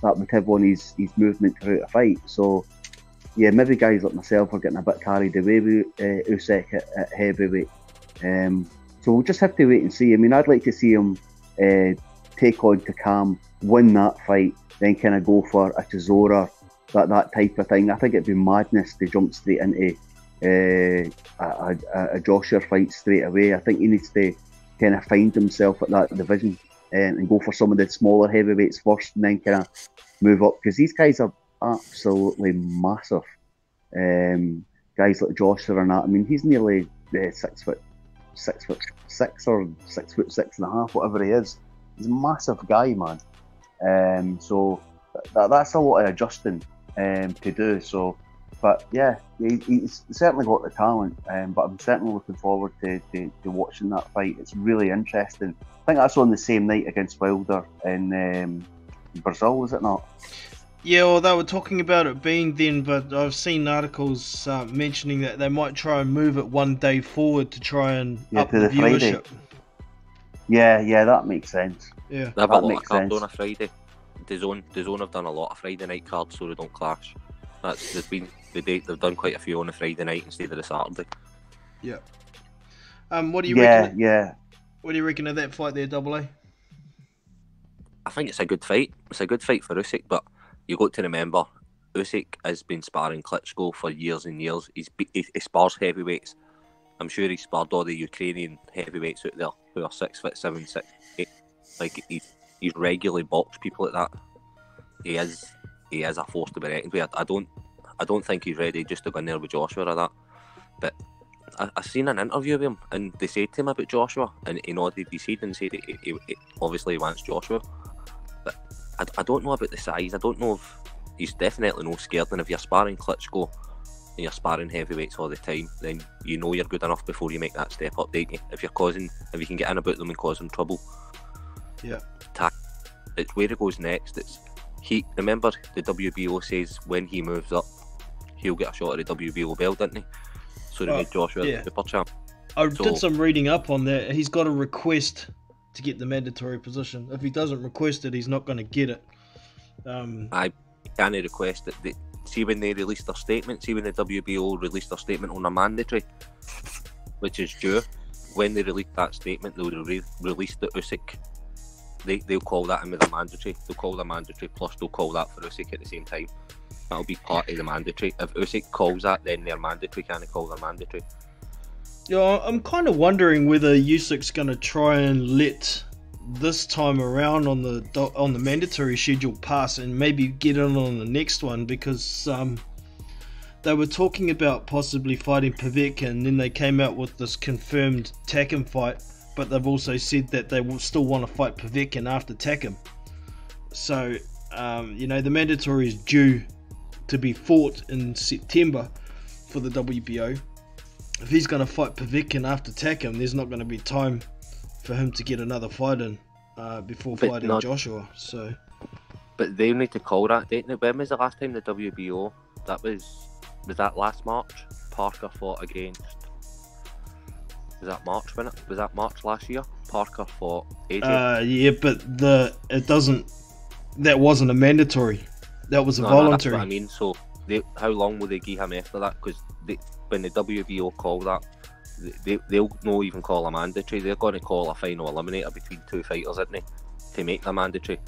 that would have on his movement throughout a fight. So yeah, maybe guys like myself are getting a bit carried away with Usyk at heavyweight. So we'll just have to wait and see. I mean, I'd like to see him take on Takam, win that fight, then kind of go for a Chisora, that type of thing. I think it'd be madness to jump straight into a Joshua fight straight away. I think he needs to kind of find himself at that division and go for some of the smaller heavyweights first, and then kind of move up, because these guys are absolutely massive. Guys like Joshua and that. I mean, he's nearly 6'6" or 6'6.5", whatever he is. He's a massive guy, man. So that's a lot of adjusting to do. So, but yeah, he's certainly got the talent. But I'm certainly looking forward to watching that fight. It's really interesting. I think that's on the same night against Wilder in Brazil, is it not? Yeah, well, they were talking about it being then, but I've seen articles mentioning that they might try and move it one day forward to try and up the viewership. Friday. Yeah, that makes sense. Yeah, they have a lot of cards on a Friday. DAZN have done a lot of Friday night cards so they don't clash. They've done quite a few on a Friday night instead of the Saturday. Yeah. What do you reckon? Yeah. What do you reckon of that fight there, Double A? I think it's a good fight. It's a good fight for Usyk, but you got to remember, Usyk has been sparring Klitschko for years and years. He spars heavyweights. I'm sure he's sparred all the Ukrainian heavyweights out there who are 6'7", 6'8". Like he's regularly boxed people like that. He is a force to be reckoned with. I don't think he's ready just to go in there with Joshua or that. But I seen an interview with him, and they said to him about Joshua, and he nodded his head and said he obviously wants Joshua. But I don't know about the size. I don't know if he's definitely no scared. And if you're sparring Klitschko and you're sparring heavyweights all the time, then you know you're good enough before you make that step up, don't you? If you can get in about them and cause them trouble. Yeah. It's where it goes next. Remember the WBO says when he moves up, he'll get a shot at the WBO belt, didn't he? So they made Joshua the super champ. I did some reading up on that. He's got a request to get the mandatory position. If he doesn't request it, he's not going to get it. I can't request it. See when they released their statement, see when the WBO released their statement on a mandatory, which is due, when they released that statement, they'll release the Usyk. They'll call that in with the mandatory. They'll call the mandatory plus they'll call that for Usyk at the same time. That'll be part of the mandatory. If Usyk calls that, then their mandatory can't call their mandatory. Yeah, I'm kind of wondering whether Usyk's going to try and let this time around on the mandatory schedule pass and maybe get in on the next one, because they were talking about possibly fighting Povetkin, and then they came out with this confirmed Takam fight, but they've also said that they will still want to fight Povetkin after Takam. So, the mandatory is due to be fought in September for the WBO. If he's going to fight Povetkin after Takam, there's not going to be time for him to get another fight in before But fighting not- Joshua. So But they need to call that, don't they? When was the last time the WBO? That was that last March? Parker fought against. Was that March? Was that March last year? Parker fought AJ. yeah, but it doesn't. That wasn't a mandatory. That was a voluntary. That's what I mean. So, how long will they give him after that? Because when the WBO call that, they'll not even call a mandatory. They're going to call a final eliminator between two fighters, isn't they, to make the mandatory?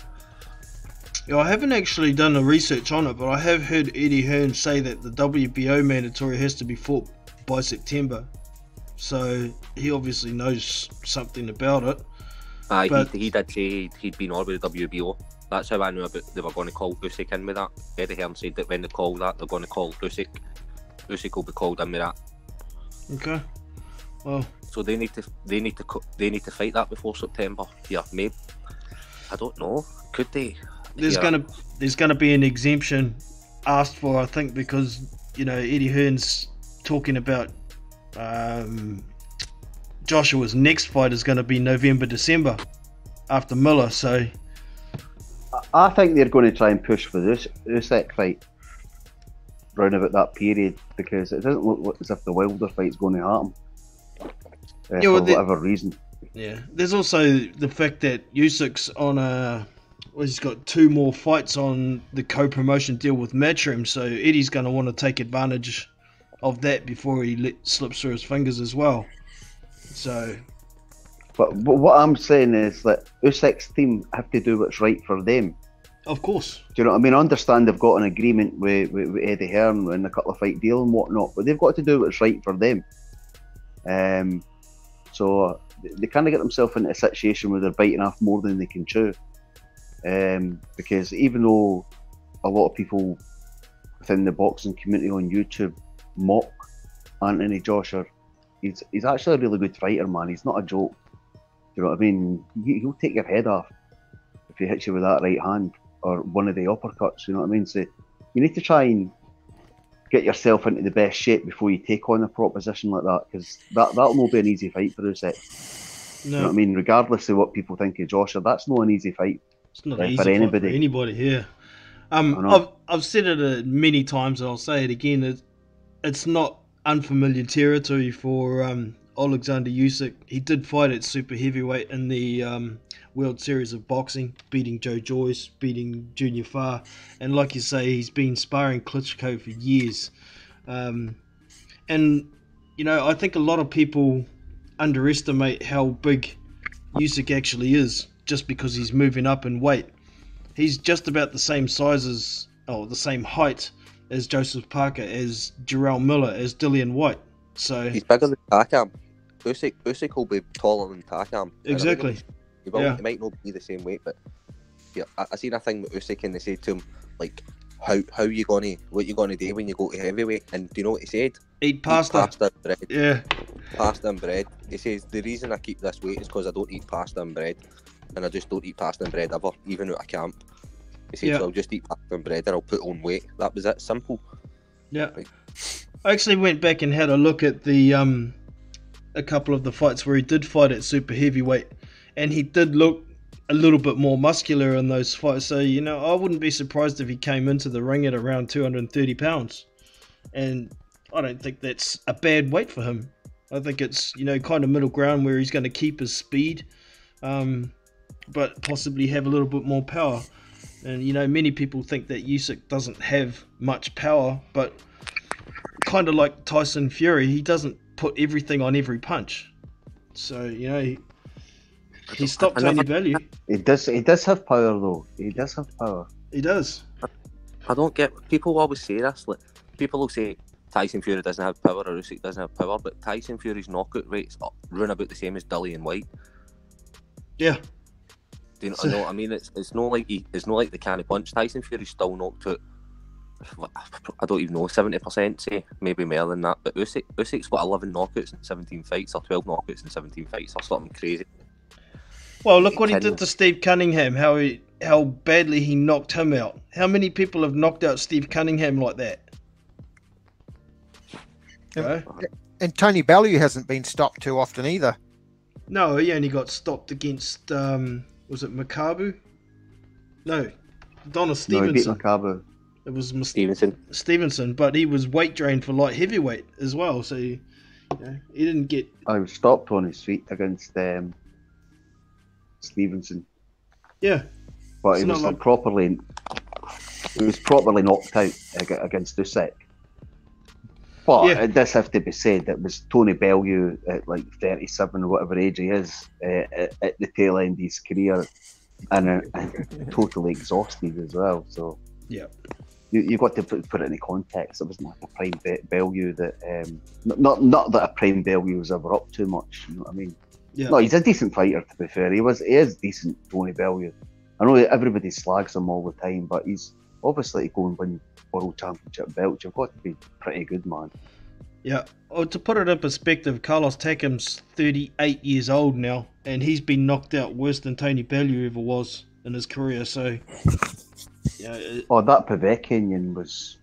Yeah, I haven't actually done the research on it, but I have heard Eddie Hearn say that the WBO mandatory has to be fought by September. So he obviously knows something about it. He did say he'd been on with the WBO. That's how I knew about they were going to call Usyk in with that. Eddie Hearn said that when they call that, they're going to call Usyk. Usyk will be called in with that. Okay. Well. So they need to fight that before September. Yeah, maybe. I don't know. Could they? There's gonna be an exemption asked for, I think, because Eddie Hearn's talking about Joshua's next fight is going to be November, December after Miller. So I think they're going to try and push for this Usyk fight round about that period, because it doesn't look as if the Wilder fight's going to happen for whatever reason. Yeah, there's also the fact that Usyk's on he's got 2 more fights on the co-promotion deal with Matchroom, so Eddie's going to want to take advantage of that before he slips through his fingers as well. So, but what I'm saying is that Usyk's team have to do what's right for them. Of course. Do you know what I mean? I understand they've got an agreement with Eddie Hearn and a couple of fight deal and whatnot, but they've got to do what's right for them. So they kind of get themselves into a situation where they're biting off more than they can chew. Because even though a lot of people within the boxing community on YouTube mock Anthony Joshua, he's actually a really good fighter, man. He's not a joke. Do you know what I mean? He'll take your head off if he hits you with that right hand or one of the uppercuts. You know what I mean? So you need to try and get yourself into the best shape before you take on a proposition like that, because that'll not be an easy fight for Usyk. No. You know what I mean? Regardless of what people think of Joshua, that's not an easy fight. It's not an easy fight for anybody here. I've said it many times, and I'll say it again. It's not unfamiliar territory for Alexander Usyk. He did fight at super heavyweight in the World Series of Boxing, beating Joe Joyce, beating Junior Farr, and like you say, he's been sparring Klitschko for years. And I think a lot of people underestimate how big Usyk actually is, just because he's moving up in weight. He's just about the same size the same height as Joseph Parker, as Jarrell Miller, as Dillian White. So he's bigger than Takam. Usyk will be taller than Takam. Exactly. He might not be the same weight, but yeah, I seen a thing with Usyk and they said to him, like, what you gonna do when you go to heavyweight? And do you know what he said? Eat pasta. Pasta and bread. Yeah. Pasta and bread. He says the reason I keep this weight is because I don't eat pasta and bread, and I just don't eat pasta and bread ever, even out of camp. He said, so I'll just eat pasta and bread and I'll put on weight. That was it. Simple. Yeah. Like, I actually went back and had a look at the a couple of the fights where he did fight at super heavyweight, and he did look a little bit more muscular in those fights. So, I wouldn't be surprised if he came into the ring at around 230 pounds. And I don't think that's a bad weight for him. I think it's, kind of middle ground where he's going to keep his speed, but possibly have a little bit more power. And, many people think that Usyk doesn't have much power, but kind of like Tyson Fury, he doesn't put everything on every punch. So, he stopped any value. He does have power, though. He does have power. He does. I don't get... People always say this. Like, people will say Tyson Fury doesn't have power or Usyk doesn't have power, but Tyson Fury's knockout rates run about the same as Dillian White. Yeah. Do you know what I mean? It's not like the can of punch. Tyson Fury's still knocked out, I don't even know, 70%, say, maybe more than that. But Usyk's got 11 knockouts in 17 fights, or 12 knockouts in 17 fights, or something crazy. Well, look what he did to Steve Cunningham, how badly he knocked him out. How many people have knocked out Steve Cunningham like that? And Tony Bellew hasn't been stopped too often either. No, he only got stopped against Was it Makabu? No, Adonis No, he beat Stevenson. Makabu. It was Stevenson, but he was weight drained for light heavyweight as well, so he didn't get. I was stopped on his feet against Stevenson. Yeah, but he was properly knocked out against Usyk. But it does have to be said that it was Tony Bellew at like 37 or whatever age he is at the tail end of his career, and totally exhausted as well. So yeah. You've got to put it in context. It wasn't like a prime Bellew that, not that a prime Bellew was ever up too much. You know what I mean? Yeah. No, he's a decent fighter, to be fair. He is decent, Tony Bellew. I know everybody slags him all the time, but he's obviously to go and win world championship belts. You've got to be pretty good, man. Yeah. Oh, to put it in perspective, Carlos Takam's 38 years old now, and he's been knocked out worse than Tony Bellew ever was in his career. So. Yeah, that Povetkin was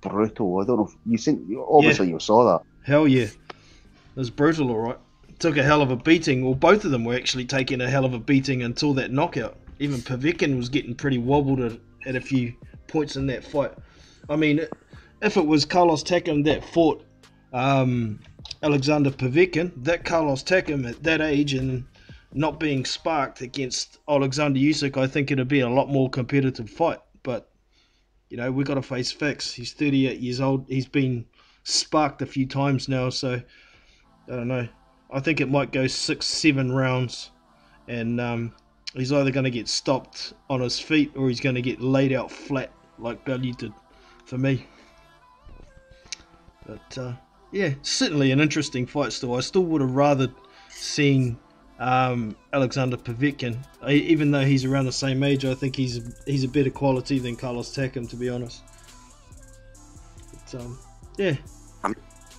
brutal. I don't know if you seen. Obviously, you saw that. Hell yeah, it was brutal. All right, took a hell of a beating. Well, both of them were actually taking a hell of a beating until that knockout. Even Povetkin was getting pretty wobbled at a few points in that fight. I mean, if it was Carlos Takam that fought Alexander Povetkin, that Carlos Takam at that age and not being sparked against Alexander Usyk, I think it'd be a lot more competitive fight. But, we got to face facts. He's 38 years old. He's been sparked a few times now, so I don't know. I think it might go 6-7 rounds, and he's either going to get stopped on his feet or he's going to get laid out flat like Bellew did for me. But, certainly an interesting fight still. I still would have rather seen Alexander Povetkin, even though he's around the same age. I think he's a better quality than Carlos Takam, to be honest. But,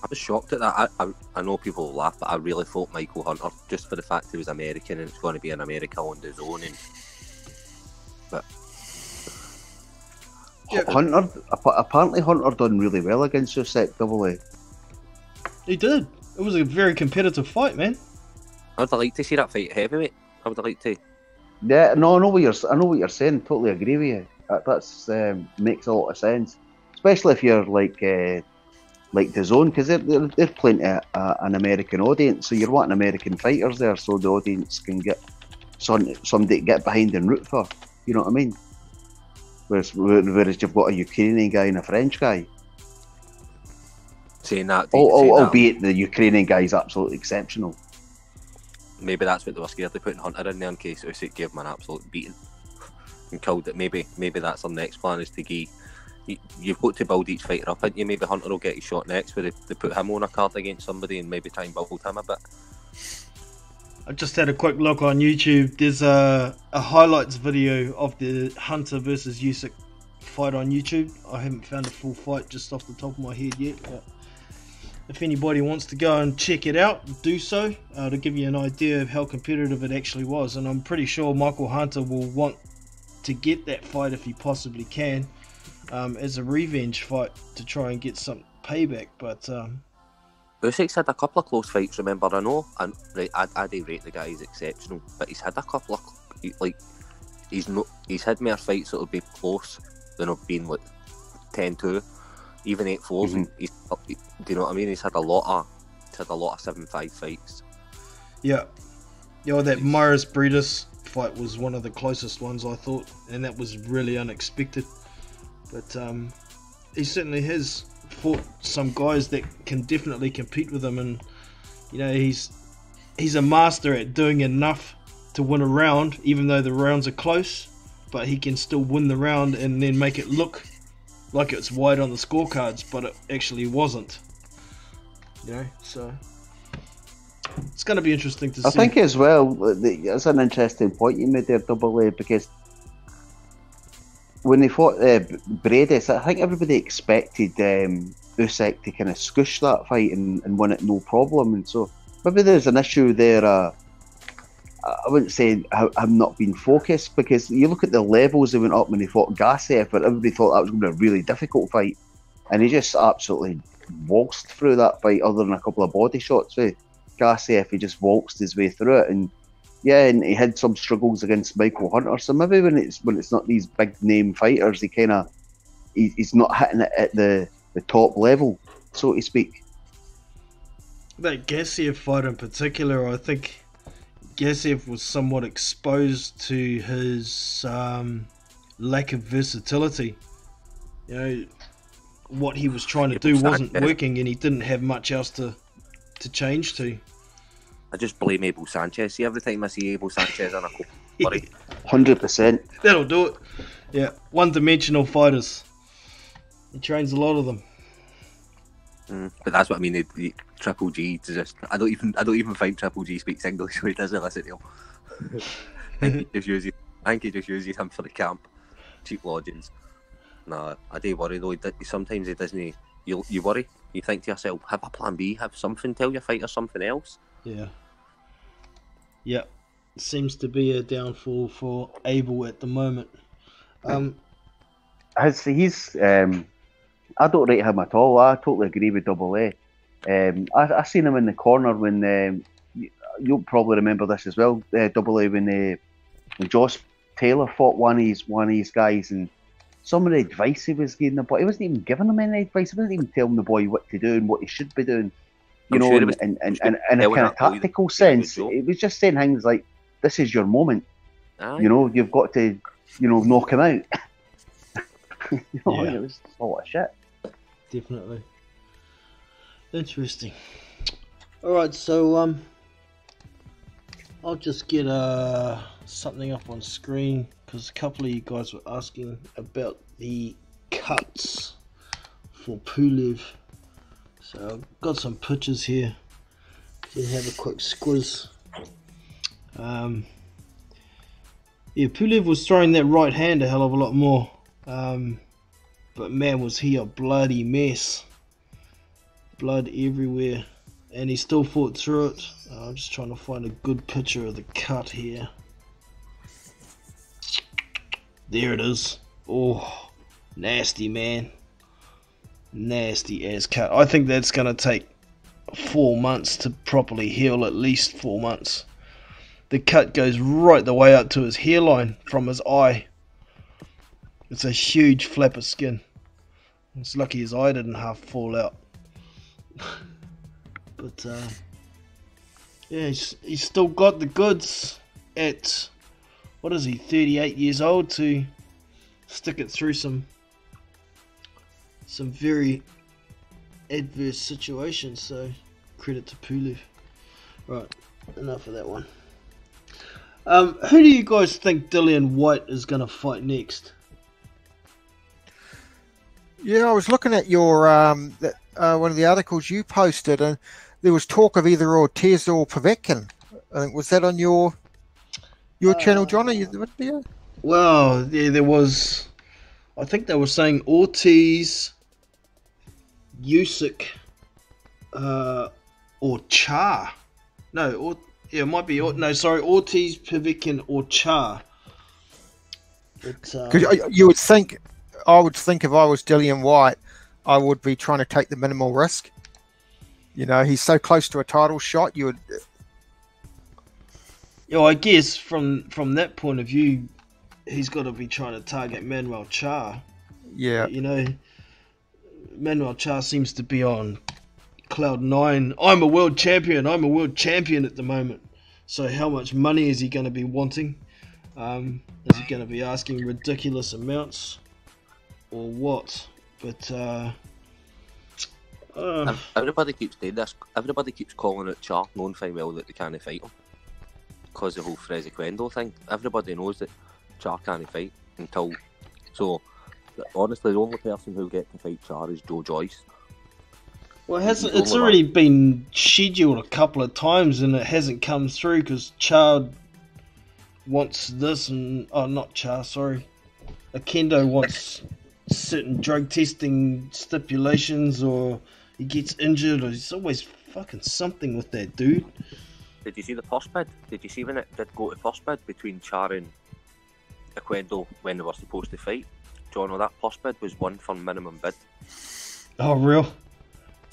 I was shocked at that. I know people will laugh, but I really thought Michael Hunter, just for the fact he was American and it's going to be in America on his own. But Hunter, apparently Hunter done really well against Usyk double. He did. It was a very competitive fight, man. I would like to see that fight heavyweight. I would like to. Yeah, no, I know what you're saying. Totally agree with you. That's makes a lot of sense, especially if you're like the Zone, because they're playing to an American audience. So you're wanting American fighters there, so the audience can get somebody to get behind and root for. You know what I mean? Whereas you've got a Ukrainian guy and a French guy. Saying that, albeit the Ukrainian guy is absolutely exceptional. Maybe that's what they were scared of, putting Hunter in there in case Usyk gave him an absolute beating and killed it. Maybe that's our next plan, is to give. You've got to build each fighter up, haven't you? Maybe Hunter will get his shot next, where they put him on a card against somebody and maybe try and build him a bit. I just had a quick look on YouTube. There's a highlights video of the Hunter versus Usyk fight on YouTube. I haven't found a full fight just off the top of my head yet, but if anybody wants to go and check it out, do so, to give you an idea of how competitive it actually was. And I'm pretty sure Michael Hunter will want to get that fight if he possibly can, as a revenge fight to try and get some payback. But Usyk's had a couple of close fights, remember? I know, and I do rate the guy, he's exceptional, but he's had a couple of he's had more fights that will be close than have been like 10-2, even 8-4s. Mm-hmm. Do you know what I mean? He's had a lot of 7-5 fights. Yeah, that Myers Breedis fight was one of the closest ones, I thought, and that was really unexpected. But he certainly has fought some guys that can definitely compete with him, and he's a master at doing enough to win a round, even though the rounds are close, but he can still win the round and then make it look like it's wide on the scorecards, but it actually wasn't. So it's going to be interesting to see. I think as well, that's an interesting point you made there, Double A, because when they fought Breedis, I think everybody expected Usyk to kind of squish that fight and win it no problem, and so maybe there's an issue there. I wouldn't say I'm not being focused, because you look at the levels they went up when he fought Gassiev, but everybody thought that was going to be a really difficult fight, and he just absolutely waltzed through that fight, other than a couple of body shots with Gassiev. He just waltzed his way through it, and Yeah, and he had some struggles against Michael Hunter. So maybe when it's not these big name fighters, he's not hitting it at the top level, so to speak. That Gassiev fight in particular, I think Gassiev was somewhat exposed to his lack of versatility. You know, what he was trying to do wasn't working, and he didn't have much else to change to. I just blame Abel Sanchez. See, every time I see Abel Sanchez on a worry. 100%. That'll do it. Yeah, one-dimensional fighters. He trains a lot of them. But that's what I mean. The Triple G to just I don't even find Triple G speaks English, so he doesn't listen to him. I think he just uses him for the camp, cheap lodgings. Nah, I do worry though. Sometimes he doesn't. You worry. You think to yourself, have a plan B, have something, tell your fighter something else. Yeah. Yep. Seems to be a downfall for Abel at the moment. I don't rate him at all. I totally agree with Double A. I seen him in the corner when you'll probably remember this as well. Double A when Josh Taylor fought one of his guys, and some of the advice he was giving the boy, he wasn't even giving him any advice. He wasn't even telling the boy what to do and what he should be doing. You know, in a kind of tactical sense, it was just saying things like, "This is your moment. You know, you've got to, knock him out." It was a lot of shit. Definitely. Interesting. Alright, so I'll just get something up on screen because a couple of you guys were asking about the cuts for Pulev. So I've got some pictures here to have a quick squiz. Yeah, Pulev was throwing that right hand a hell of a lot more. But man, was he a bloody mess. Blood everywhere. And he still fought through it. I'm just trying to find a good picture of the cut here. There it is. Oh, nasty, man. Nasty as cut. I think that's going to take 4 months to properly heal, at least 4 months. The cut goes right the way up to his hairline from his eye. It's a huge flap of skin. It's lucky his eye didn't half fall out. But yeah, he's still got the goods at, what is he, 38 years old to stick it through some very adverse situations. So credit to Pulev. Right, enough of that one. Who do you guys think Dillian Whyte is going to fight next? Yeah, I was looking at your one of the articles you posted, and there was talk of either Ortiz or Povetkin. I think, was that on your channel, Johnny? Well, yeah, there was. I think they were saying Ortiz, Usyk, or Char. No, it might be. Ortiz, Povetkin, or Char. You would think. I would think if I was Dillian Whyte, I would be trying to take the minimal risk. You know, he's so close to a title shot. You would. Yeah, I guess from that point of view, he's got to be trying to target Manuel Char. Yeah. You know, Manuel Char seems to be on cloud 9. I'm a world champion at the moment. So how much money is he going to be wanting? Is he going to be asking ridiculous amounts? Or what? But everybody keeps doing this. Everybody keeps calling it Char, knowing fine well that they can't fight him because the whole Frezequendo thing. Everybody knows that Char can't fight until. So honestly, the only person who'll get to fight Char is Joe Joyce. Well, it's already been scheduled a couple of times and it hasn't come through because Char wants this and Akendo wants certain drug testing stipulations, or he gets injured, or he's always fucking something with that dude. Did you see the first bid? Did you see when it did go to first bid between Char and Akendo when they were supposed to fight? Jono, that first bid was one for minimum bid. Oh, real?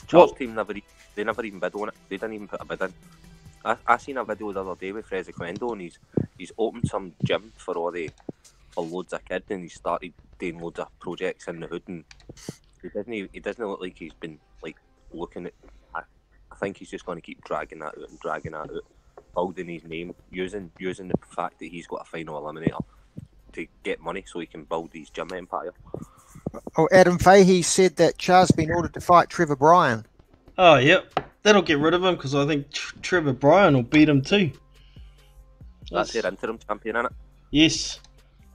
Char's team never even bid on it. They didn't even put a bid in. I seen a video the other day with Frezzy Quendo, and he's opened some gym for loads of kids, and he started doing loads of projects in the hood, and he doesn't look like he's been like looking at. I think he's just going to keep dragging that out, building his name, using the fact that he's got a final eliminator to get money so he can build his gym empire. Oh, Adam Fahey said that Char's been ordered to fight Trevor Bryan. Oh, yep. That'll get rid of him because I think Trevor Bryan will beat him too. That's their interim champion, isn't it? Yes.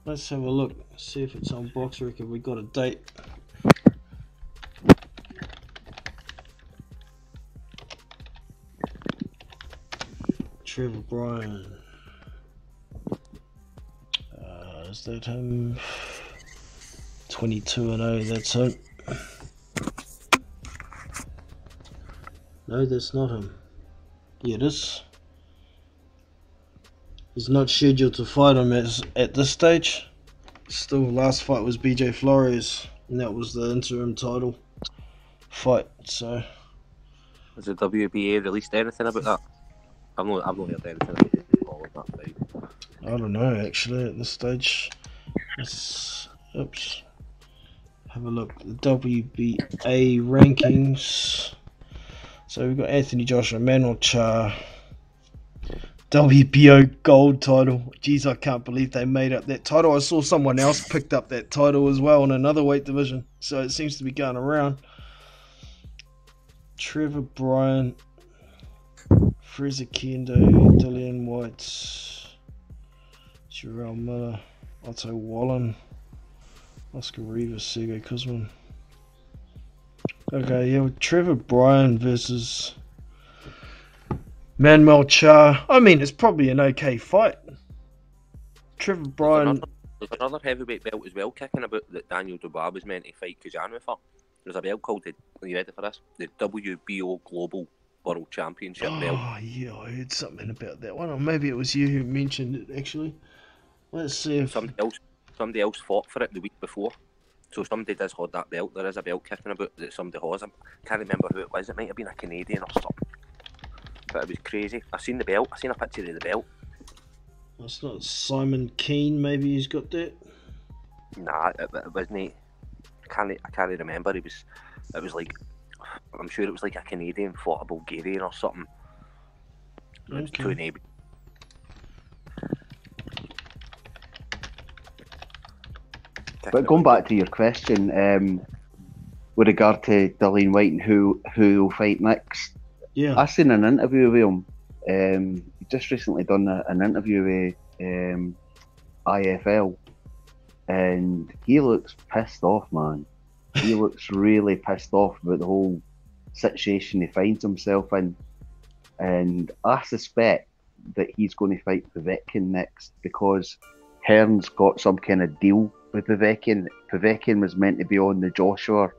Let's have a look. See if it's on Box Record. We got a date. Trevor Bryan. Is that him? 22-0. That's him. No, that's not him. Yeah, it is. He's not scheduled to fight him at this stage. Still, last fight was BJ Flores, and that was the interim title fight. So, has the WBA released anything about that? I've not heard anything about all of that fight. I don't know actually at this stage. Oops. Have a look. The WBA rankings. So we've got Anthony Joshua, Manuel Char, WBO gold title. Jeez, I can't believe they made up that title. I saw someone else picked up that title as well in another weight division. So it seems to be going around. Trevor Bryan, Fraser Kendo, Dillian White, Jarrell Miller, Otto Wallen, Oscar Rivas, Sergey Kuzmin. Okay, yeah, Trevor Bryan versus Manuel Char. I mean, it's probably an okay fight. Trevor Bryan. There's another heavyweight belt as well kicking about that Daniel Dubois was meant to fight Kazan with her. There's a belt called are you ready for this? The WBO Global World Championship belt. Oh, yeah, I heard something about that one. Or maybe it was you who mentioned it, actually. Let's see if... Somebody else fought for it the week before. So somebody does hold that belt. There is a belt kicking about that somebody has. I can't remember who it was. It might have been a Canadian or something. But it was crazy. I seen the belt. I seen a picture of the belt. That's not Simon Keane. Maybe he's got that. Nah, it wasn't. I can't remember. It was like, I'm sure it was like a Canadian fought a Bulgarian or something. It was two neighbours. But going back to your question, with regard to Dillian White and who will fight next, yeah, I seen an interview with him. He just recently done an interview with IFL, and he looks pissed off, man. He looks really pissed off about the whole situation he finds himself in, and I suspect that he's going to fight Povetkin next because Hearn's got some kind of deal with Povetkin. Povetkin was meant to be on the Joshua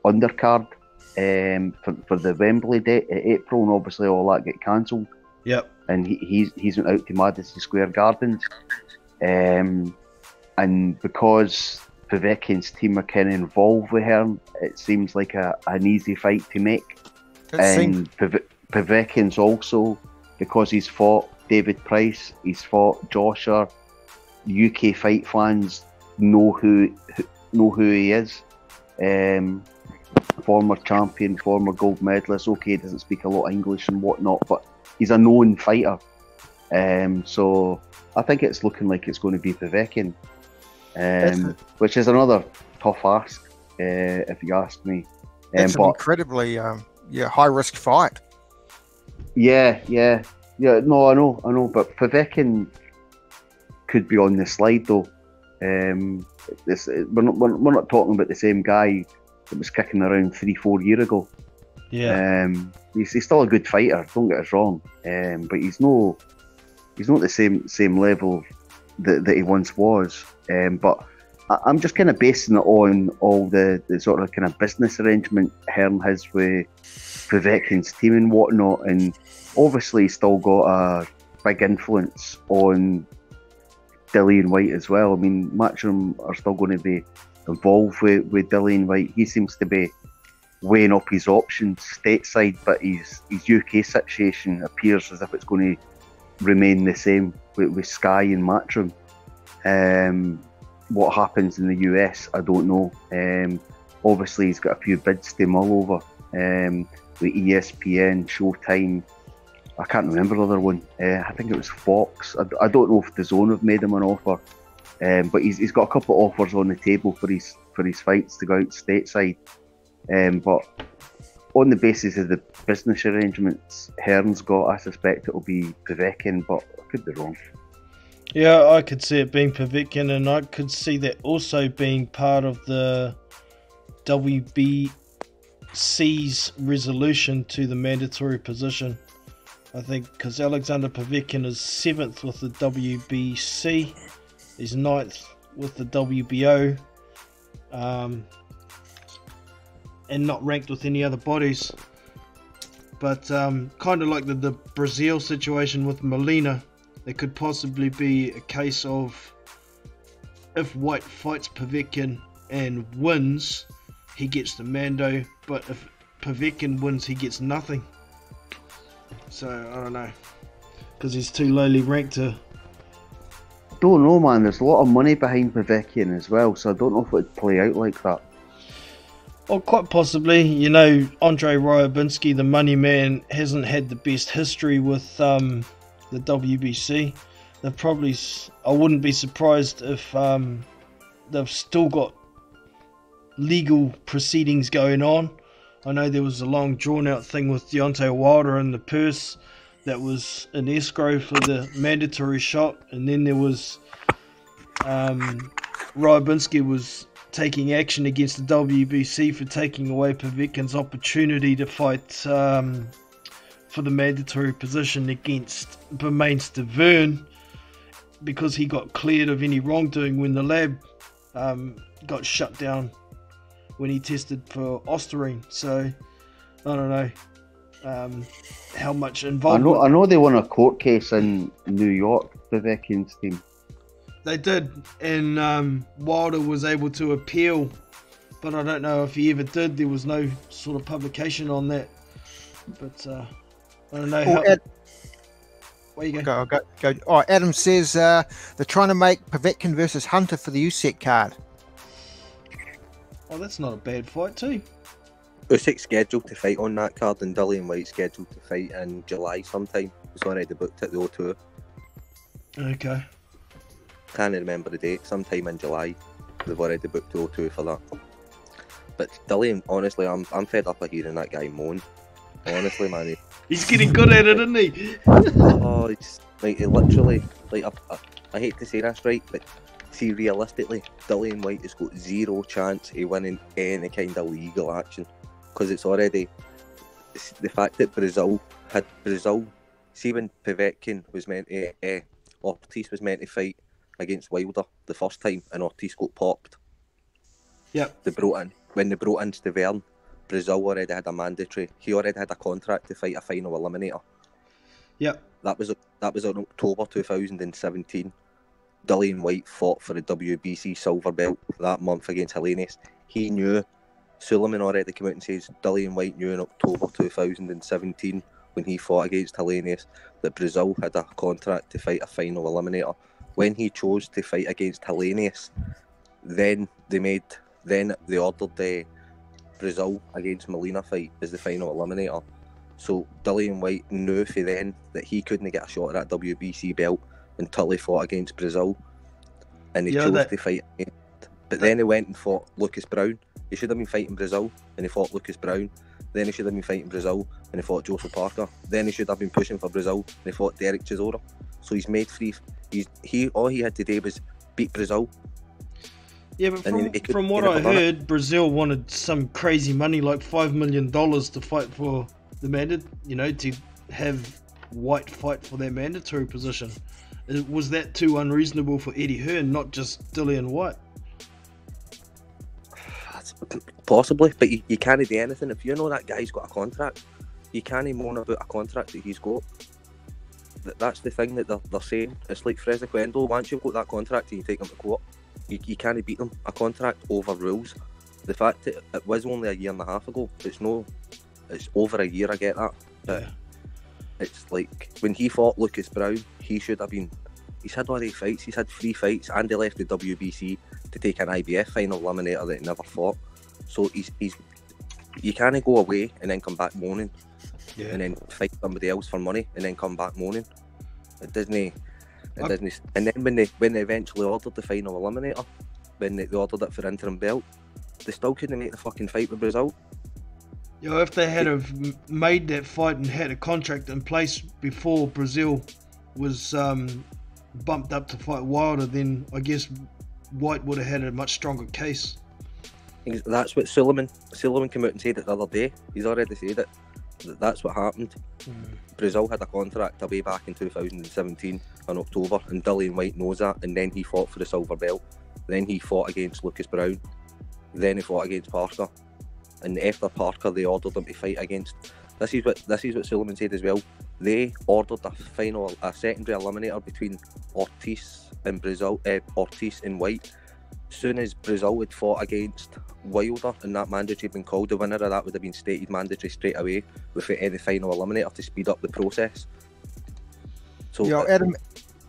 undercard for the Wembley date in April, and obviously all that get cancelled. Yep. And he's went out to Madison Square Gardens, and because Povetkin's team are kind of involved with Hearn, it seems like an easy fight to make. Povetkin's also, because he's fought David Price, he's fought Joshua. UK fight fans know who he is. Former champion, former gold medalist. Okay, doesn't speak a lot of English and whatnot, but he's a known fighter. So I think it's looking like it's going to be Povetkin, which is another tough ask, if you ask me. It's an incredibly high risk fight. Yeah. No, I know, but Povetkin could be on the slide though. We're not talking about the same guy that was kicking around 3-4 years ago. Yeah. He's still a good fighter. Don't get us wrong. But he's not the same level that he once was. But I'm just kind of basing it on all the sort of kind of business arrangement Hearn has with Povetkin's team and whatnot, and obviously he's still got a big influence on Dillian White as well. I mean, Matchroom are still going to be involved with Dillian White. He seems to be weighing up his options stateside, but his UK situation appears as if it's going to remain the same with Sky and Matchroom. What happens in the US, I don't know. Obviously, he's got a few bids to mull over with ESPN, Showtime. I can't remember the other one. I think it was Fox. I don't know if the Zone have made him an offer, but he's got a couple of offers on the table for his fights to go out stateside. But on the basis of the business arrangements Hearn's got, I suspect it'll be Povetkin, but I could be wrong. Yeah, I could see it being Povetkin, and I could see that also being part of the WBC's resolution to the mandatory position. I think because Alexander Povetkin is 7th with the WBC, he's 9th with the WBO, and not ranked with any other bodies. But kind of like the Brazil situation with Molina, it could possibly be a case of if White fights Povetkin and wins, he gets the Mando, but if Povetkin wins, he gets nothing. So, I don't know, because he's too lowly ranked to... Don't know, man. There's a lot of money behind Povetkin as well, so I don't know if it would play out like that. Well, quite possibly. You know, Andrei Ryabinski, the money man, hasn't had the best history with the WBC. They've probably... I wouldn't be surprised if they've still got legal proceedings going on. I know there was a long drawn-out thing with Deontay Wilder and the purse that was in escrow for the mandatory shot, and then there was Ryabinski was taking action against the WBC for taking away Povetkin's opportunity to fight for the mandatory position against Bermain Stavern, because he got cleared of any wrongdoing when the lab got shut down when he tested for Osterine. So I don't know how much involvement. I know they won a court case in New York, Povetkin's team. They did, and Wilder was able to appeal, but I don't know if he ever did. There was no sort of publication on that. But I don't know how... Where you go? Go. Oh, Adam says they're trying to make Povetkin versus Hunter for the USEC card. Oh, that's not a bad fight too. Usyk's scheduled to fight on that card, and Dillian White's scheduled to fight in July sometime. It's already booked at the O2. Okay. Can't remember the date. Sometime in July. They've already booked the O2 for that. But Dillian, honestly, I'm fed up of hearing that guy moan. Honestly, man. He's getting good at it, isn't he? Oh, it's like, it literally, like, I hate to say this, right, but see, realistically, Dillian White has got zero chance of winning any kind of legal action, because it's already the fact that Brazil, see when Povetkin was meant to, Ortiz was meant to fight against Wilder the first time, and Ortiz got popped. Yep. When they brought in Stavern, Brazil already had a mandatory. He already had a contract to fight a final eliminator. Yep. That was in October 2017. Dillian White fought for the WBC silver belt that month against Helenius. He knew, Suleiman already came out and says Dillian White knew in October 2017 when he fought against Helenius that Brazil had a contract to fight a final eliminator. When he chose to fight against Helenius, then they ordered the Brazil against Molina fight as the final eliminator. So Dillian White knew for then that he couldn't get a shot at that WBC belt until he fought against Brazil, and he chose to fight against. But then he went and fought Lucas Brown. He should have been fighting Brazil, and he fought Lucas Brown. Then he should have been fighting Brazil, and he fought Joseph Parker. Then he should have been pushing for Brazil, and he fought Derek Chisora. So he's made free. All he had to do was beat Brazil. Yeah, but from what I heard, Brazil wanted some crazy money, like $5 million, to fight for the mandate. You know, to have White fight for their mandatory position. Was that too unreasonable for Eddie Hearn, not just Dillian White? Possibly, but you can't do anything. If you know that guy's got a contract, you can't moan about a contract that he's got. That's the thing that they're saying. It's like Fresquendo. Once you've got that contract and you take them to court, you can't beat them. A contract over rules. the fact that it was only a year and a half ago, it's over a year, I get that. But it's like, when he fought Lucas Brown, he's had all these fights, he's had 3 fights, and he left the WBC to take an IBF final eliminator that he never fought. So you can't go away and then come back moaning, and then fight somebody else for money and then come back moaning. It doesn't. And then when they eventually ordered the final eliminator, when they ordered it for interim belt, they still couldn't make the fucking fight with Brazil. Yeah, if they had have made that fight and had a contract in place before Brazil was bumped up to fight Wilder, then I guess White would have had a much stronger case. That's what Sullivan came out and said it the other day. He's already said it. That's what happened. Brazil had a contract away back in 2017 in October, and Dillian White knows that, and then he fought for the silver belt. Then he fought against Lucas Brown. Then he fought against Parker. And after Parker, they ordered him to fight against. This is what Sullivan said as well. They ordered a secondary eliminator between Ortiz and Ortiz and White. As soon as Brazil had fought against Wilder and that mandatory had been called, the winner of that would have been stated mandatory straight away without any final eliminator to speed up the process. So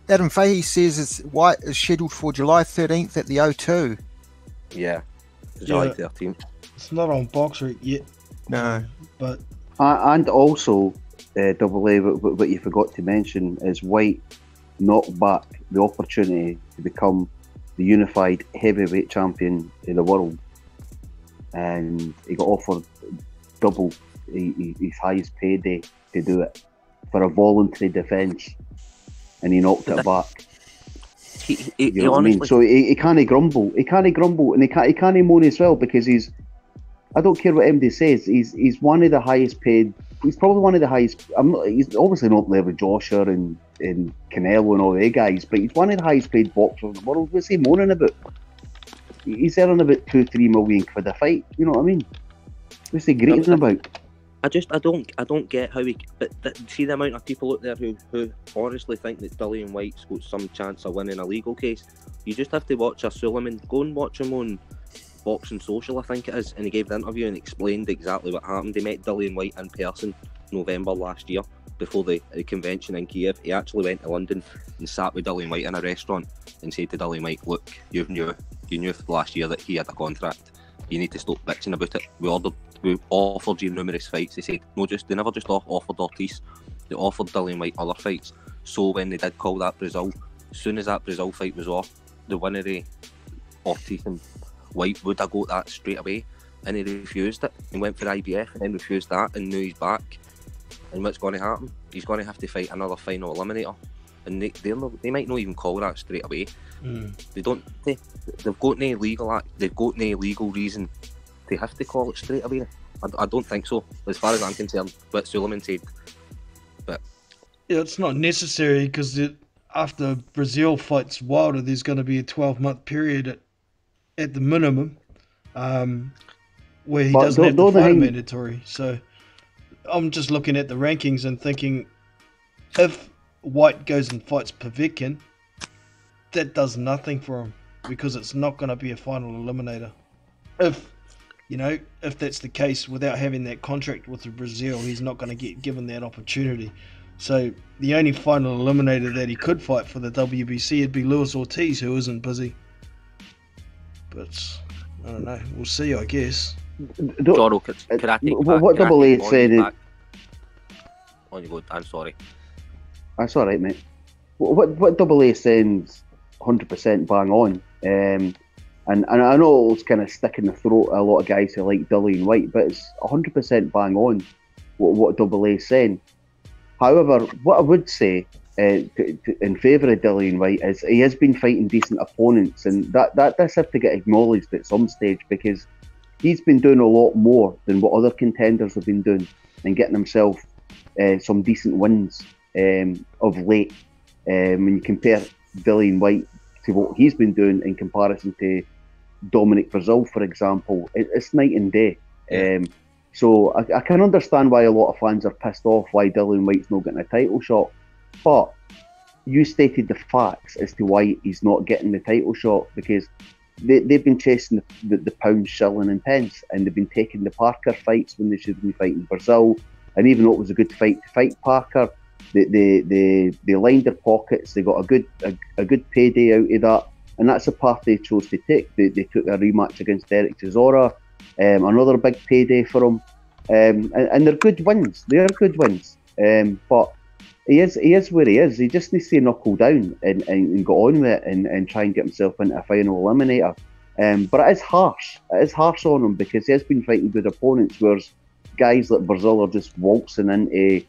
Adam Fahey says White is scheduled for July 13th at the O2. Yeah, July 13th. It's not on BoxRec yet. No. But and also, Double A, what you forgot to mention is White knocked back the opportunity to become the unified heavyweight champion in the world, and he got offered double his highest payday to do it for a voluntary defence, and he knocked it back. You know what I mean? So he can't grumble. He can't grumble, and he can't moan as well, because he's. I don't care what MD says. He's one of the highest paid. He's probably one of the highest. He's obviously not there with Joshua and Canelo and all the guys, but he's one of the highest paid boxers in the world. What's he moaning about? He's earning about 2-3 million quid a fight. You know what I mean? What's he greeting about? I don't get how he. But see the amount of people out there who honestly think that Dillian White's got some chance of winning a legal case. You just have to watch a Sullivan. Go and watch him on Boxing Social, I think it is, and he gave the interview and explained exactly what happened. He met Dillian White in person November last year before the convention in Kiev. He actually went to London and sat with Dillian White in a restaurant and said to Dillian White, "Look, you knew last year that he had a contract. You need to stop bitching about it. We offered you numerous fights." He said, they never just offered Ortiz. They offered Dillian White other fights. So when they did call that Brazil, as soon as that Brazil fight was off, the winner of Ortiz and White would have got that straight away, and he refused it and went for IBF and then refused that, and now he's back. And what's going to happen? He's going to have to fight another final eliminator, and they might not even call that straight away. They've got no legal reason they have to call it straight away. I don't think so, as far as I'm concerned. What Sullivan said, but yeah, it's not necessary, because after Brazil fights Wilder, there's going to be a 12-month period at the minimum, where he doesn't have to fight mandatory. So I'm just looking at the rankings and thinking, if White goes and fights Povetkin, that does nothing for him, because it's not going to be a final eliminator. If that's the case, without having that contract with Brazil, he's not going to get given that opportunity. So the only final eliminator that he could fight for the WBC would be Luis Ortiz, who isn't busy. But I don't know. We'll see, I guess. Jono, could I take what Double A said? On you go. I'm sorry. That's all right, mate. What Double A says 100% bang on. And I know it's kind of sticking the throat of a lot of guys who like Dillian White, but it's 100% bang on what Double A saying. However, what I would say in favour of Dillian White is he has been fighting decent opponents, and that does have to get acknowledged at some stage, because he's been doing a lot more than what other contenders have been doing and getting himself some decent wins of late. When you compare Dillian White to what he's been doing in comparison to Dominic Brazil, for example, it's night and day. So I can understand why a lot of fans are pissed off why Dillian White's not getting a title shot. But you stated the facts as to why he's not getting the title shot, because they've been chasing the pound, shilling, and pence, and they've been taking the Parker fights when they should have been fighting Brazil. And even though it was a good fight to fight Parker, they lined their pockets. They got a good payday out of that, and that's the path they chose to take. They took a rematch against Derek Chisora, another big payday for him, and they're good wins. They are good wins, but he is where he is. He just needs to knuckle down and go on with it and try and get himself into a final eliminator. But it is harsh. It is harsh on him because he has been fighting good opponents, whereas guys like Brazil are just waltzing into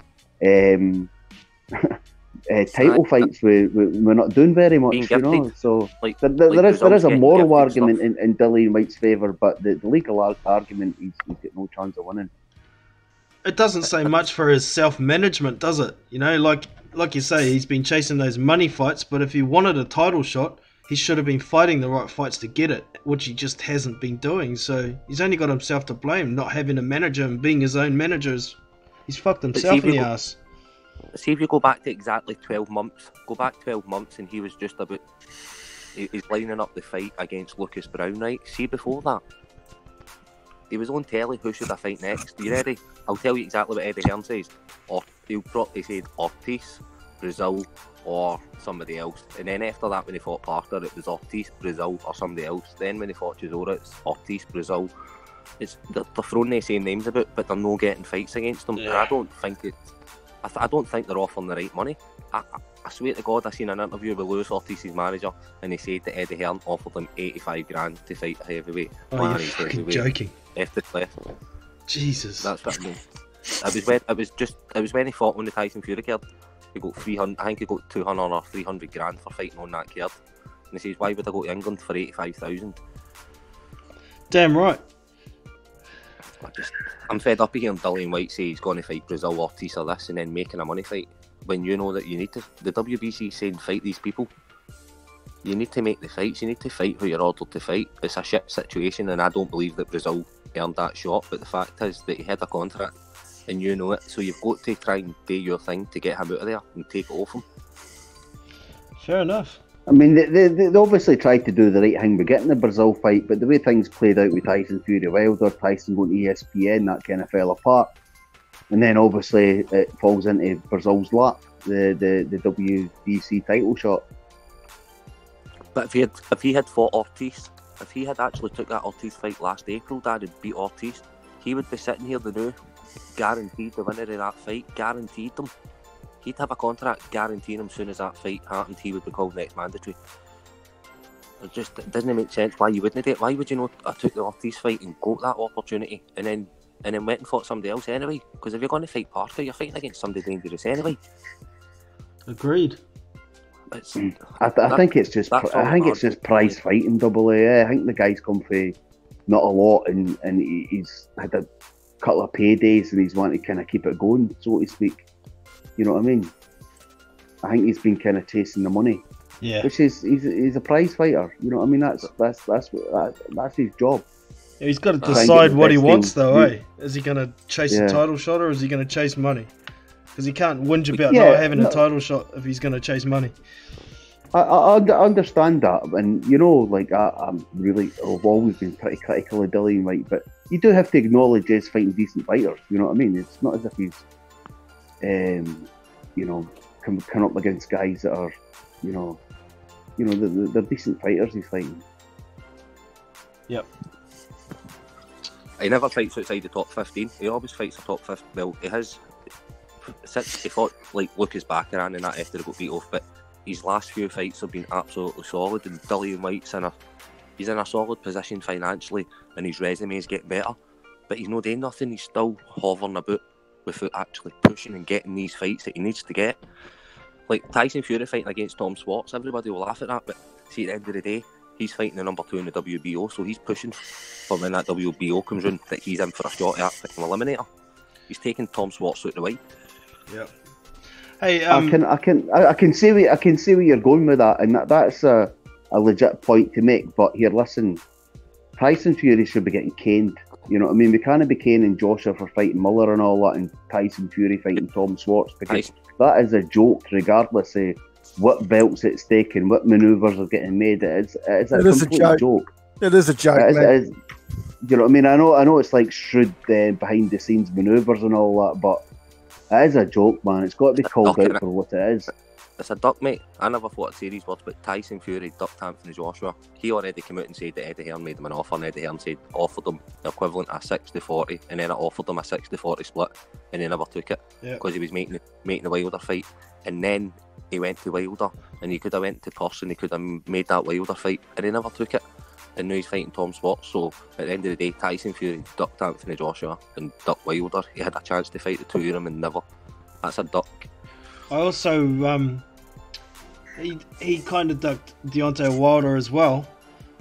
title fights where we're not doing very much, you know. So there is a moral argument in Dillian Whyte's favour, but the legal argument, he's got no chance of winning. It doesn't say much for his self-management, does it? You know, like you say, he's been chasing those money fights, but if he wanted a title shot, he should have been fighting the right fights to get it, which he just hasn't been doing. So he's only got himself to blame, not having a manager and being his own manager. He's fucked himself in the ass. See if you go back to exactly 12 months. Go back 12 months and he was just about... He's lining up the fight against Lucas Brown, right? See before that? He was on telly, who should I fight next? Are you ready? I'll tell you exactly what Eddie Hearn says. Or he'll probably say Ortiz, Brazil, or somebody else. And then after that, when he fought Parker, it was Ortiz, Brazil, or somebody else. Then when he fought Chisora, it's Ortiz, Brazil. They're throwing the same names about, but they're not getting fights against them. Yeah. And I don't think they're offering the right money. I swear to God, I seen an interview with Lewis Ortiz's manager, and he said that Eddie Hearn offered him 85 grand to fight a heavyweight. Oh, you're fucking joking. After Cliff. Jesus. That's what I mean. It was when he fought on the Tyson Fury card. He got 300. I think he got 200 or 300 grand for fighting on that card. And he says, "Why would I go to England for 85,000?" Damn right. I'm fed up of hearing Dillian Whyte say he's going to fight Brazil, Ortiz or this, and then making a money fight when you know that you need to. The WBC saying fight these people. You need to make the fights. You need to fight who you're ordered to fight. It's a shit situation, and I don't believe that Brazil earned that shot. But the fact is that he had a contract, and you know it. So you've got to try and do your thing to get him out of there and take it off him. Fair enough. I mean, they obviously tried to do the right thing by getting the Brazil fight, but the way things played out with Tyson Fury Wilder, Tyson going to ESPN, that kind of fell apart. And then obviously it falls into Brazil's lap, the WBC title shot. But if he had fought Ortiz, if he had actually took that Ortiz fight last April, Dad, and beat Ortiz, he would be sitting here the new, guaranteed the winner of that fight, guaranteed them. He'd have a contract guaranteeing him as soon as that fight happened, he would be called next mandatory. It doesn't make sense why you wouldn't do it. Why would you not I took the Ortiz fight and got that opportunity and then went and fought somebody else anyway? Because if you're going to fight Parker, you're fighting against somebody dangerous anyway. Agreed. I think it's just prize fighting, double A. I think the guy's come for not a lot, and he's had a couple of paydays, and he's wanted to kind of keep it going, so to speak. You know what I mean? I think he's been kind of chasing the money. Yeah. Which is he's a prize fighter. You know what I mean? That's his job. Yeah, he's got to decide what he wants, though, eh? Is he going to chase a title shot, or is he going to chase money? Because he can't whinge about not having a title shot if he's going to chase money. I understand that, and you know, like I've always been pretty critical of Dillian Whyte, but you do have to acknowledge he's fighting decent fighters. You know what I mean? It's not as if he's, come up against guys that are, they're decent fighters he's fighting. Yep. He never fights outside the top 15. He always fights the top 15. Well, he has. Since he fought like Lucas Baccarat and that after he got beat off, but his last few fights have been absolutely solid, and Dillian Whyte's he's in a solid position financially, and his resume is getting better, but he's not doing nothing. He's still hovering about without actually pushing and getting these fights that he needs to get. Like Tyson Fury fighting against Tom Swartz, everybody will laugh at that, but see, at the end of the day, he's fighting the number 2 in the WBO, so he's pushing for when that WBO comes round that he's in for a shot at picking eliminator. He's taking Tom Swartz out the way. Yeah. Hey, I can see where you're going with that, and that's a legit point to make. But here, listen, Tyson Fury should be getting caned. You know what I mean? We can't be caning Joshua for fighting Muller and all that, and Tyson Fury fighting Tom Swartz, because that is a joke, regardless of what belts at stake and what manoeuvres are getting made. It's a complete joke. It is a joke, man. You know what I mean? I know it's like shrewd behind the scenes manoeuvres and all that, but it is a joke, man. It's got to be called out for what it is. It's a duck, mate. I never thought a series was, but Tyson Fury ducked Anthony Joshua. He already came out and said that Eddie Hearn made him an offer, and Eddie Hearn said offered him the equivalent of 60-40, and then it offered him a 60-40 split, and he never took it because he was making the Wilder fight. And then he went to Wilder, and he could have went to Person, he could have made that Wilder fight, and he never took it. And now he's fighting Tom Swartz. So at the end of the day, Tyson Fury ducked Anthony Joshua and ducked Wilder. He had a chance to fight the two of them and never. That's a duck. I also he kind of ducked Deontay Wilder as well.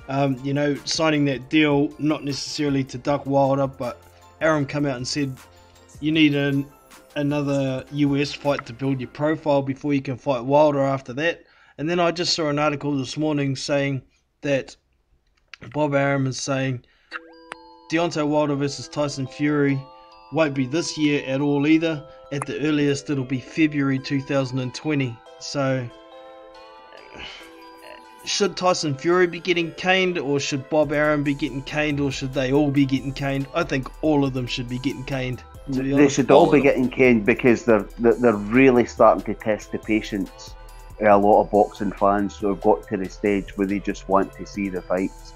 You know, signing that deal, not necessarily to duck Wilder, but Aaron came out and said you need another US fight to build your profile before you can fight Wilder after that. And then I just saw an article this morning saying that Bob Arum is saying Deontay Wilder versus Tyson Fury won't be this year at all either. At the earliest, it'll be February 2020. So, should Tyson Fury be getting caned, or should Bob Arum be getting caned, or should they all be getting caned? I think all of them should be getting caned. They should all be getting caned because they're really starting to test the patience of a lot of boxing fans who have got to the stage where they just want to see the fights.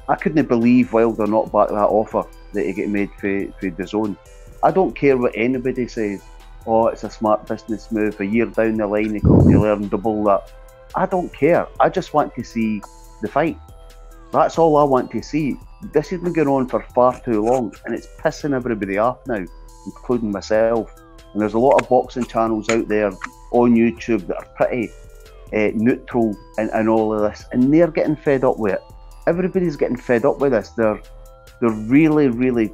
I couldn't believe Wilder not back that offer that he get made for DAZN. I don't care what anybody says. Oh, it's a smart business move. A year down the line, he could learn double that. I don't care. I just want to see the fight. That's all I want to see. This has been going on for far too long, and it's pissing everybody off now, including myself. And there's a lot of boxing channels out there on YouTube that are pretty neutral and all of this, and they're getting fed up with it. Everybody's getting fed up with this. They're really, really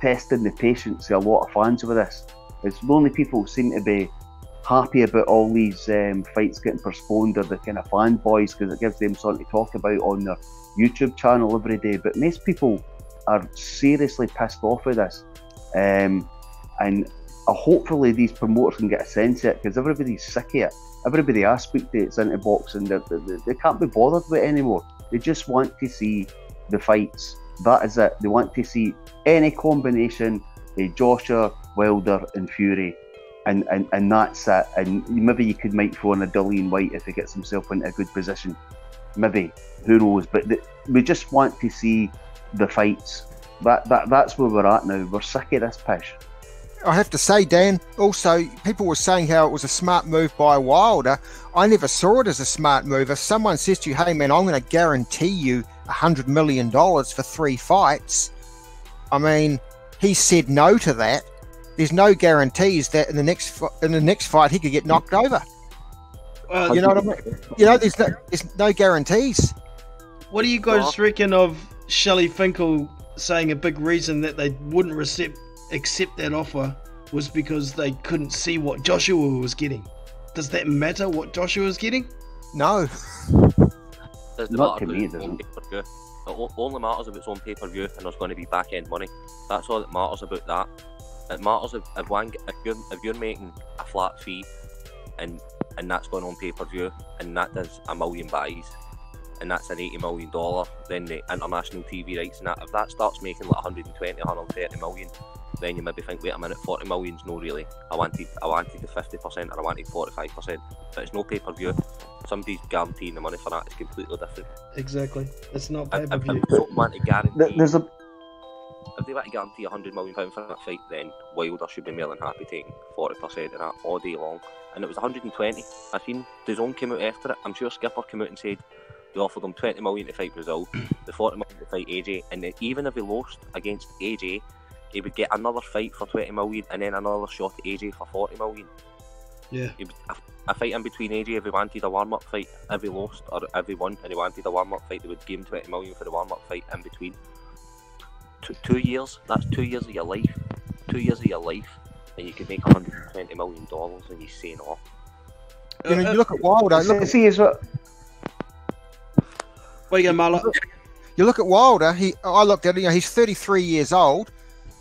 testing the patience of a lot of fans with this. It's the only people who seem to be happy about all these fights getting postponed are the kind of fanboys, because it gives them something to talk about on their YouTube channel every day. But most people are seriously pissed off with this. And hopefully these promoters can get a sense of it, because everybody's sick of it. Everybody I speak to that's into boxing, they can't be bothered with it anymore. They just want to see the fights. That is it. They want to see any combination of Joshua, Wilder and Fury, and that's it. And maybe you could might phone a Dillian White if he gets himself into a good position. Maybe, who knows? But we just want to see the fights. That's where we're at now. We're sick of this pish. I have to say, Dan, also, people were saying how it was a smart move by Wilder. I never saw it as a smart move. If someone says to you, hey, man, I'm going to guarantee you $100 million for 3 fights, I mean, he said no to that. There's no guarantees that in the next fight he could get knocked over. You know what I mean? You know, there's no guarantees. What do you guys reckon of Shelley Finkel saying a big reason that they wouldn't accept that offer was because they couldn't see what Joshua was getting? Does that matter what Joshua was getting? No. Not to me, it doesn't. It only matters if it's on pay-per-view and there's going to be back-end money. That's all that matters about that. It matters if you're making a flat fee and that's going on pay-per-view and that does 1 million buys and that's an $80 million, then the international TV rights and that, if that starts making like 120, 130 million, then you maybe think, wait a minute, 40 million's no really. I wanted the 50% or I wanted 45%. But it's no pay-per-view. Somebody's guaranteeing the money for that. It's completely different. Exactly. It's not pay-per-view. If they want to guarantee, if they want to guarantee £100 million for that fight, then Wilder should be more than happy taking 40% of that all day long. And it was 120. I seen DAZN came out after it. I'm sure Skipper came out and said they offered him 20 million to fight Brazil, the 40 million to fight AJ, and even if he lost against AJ, he would get another fight for 20 million and then another shot at AJ for 40 million. Yeah. A fight in between AJ if he wanted a warm-up fight, if he lost or if he won and he wanted a warm-up fight, they would give him 20 million for the warm-up fight in between. 2 years, that's 2 years of your life. 2 years of your life, and you could make $120 million and you say no. You know, you look at Wilder. Where you go, Marla? You look at Wilder. I looked at it. You know, he's 33 years old.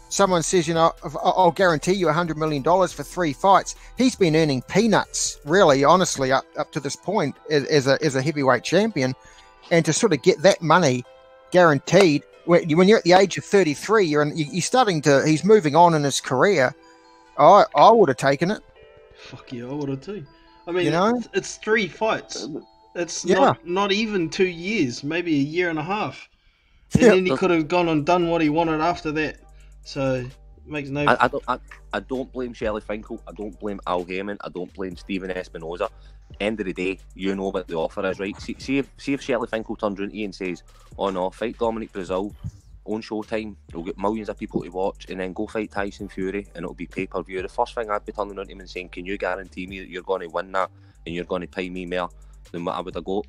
Someone says, you know, I'll guarantee you $100 million for 3 fights. He's been earning peanuts, really, honestly, up to this point as a heavyweight champion, and to sort of get that money guaranteed. When you're at the age of 33, you're starting to. He's moving on in his career. I would have taken it. Fuck yeah, I would have too. I mean, You know? it's 3 fights. It's Yeah. not even 2 years, maybe a year and a half. And Yeah. then he could have gone and done what he wanted after that. So it makes no. I don't blame Shelley Finkel. I don't blame Al Heyman. I don't blame Stephen Espinosa. End of the day, you know what the offer is, right? See if Shelley Finkel turns around to you and says, "Oh no, fight Dominic Brazil on Showtime. You'll get millions of people to watch, and then go fight Tyson Fury, and it'll be pay-per-view." The first thing I'd be turning around to him and saying, "Can you guarantee me that you're going to win that, and you're going to pay me more than what I would have got?"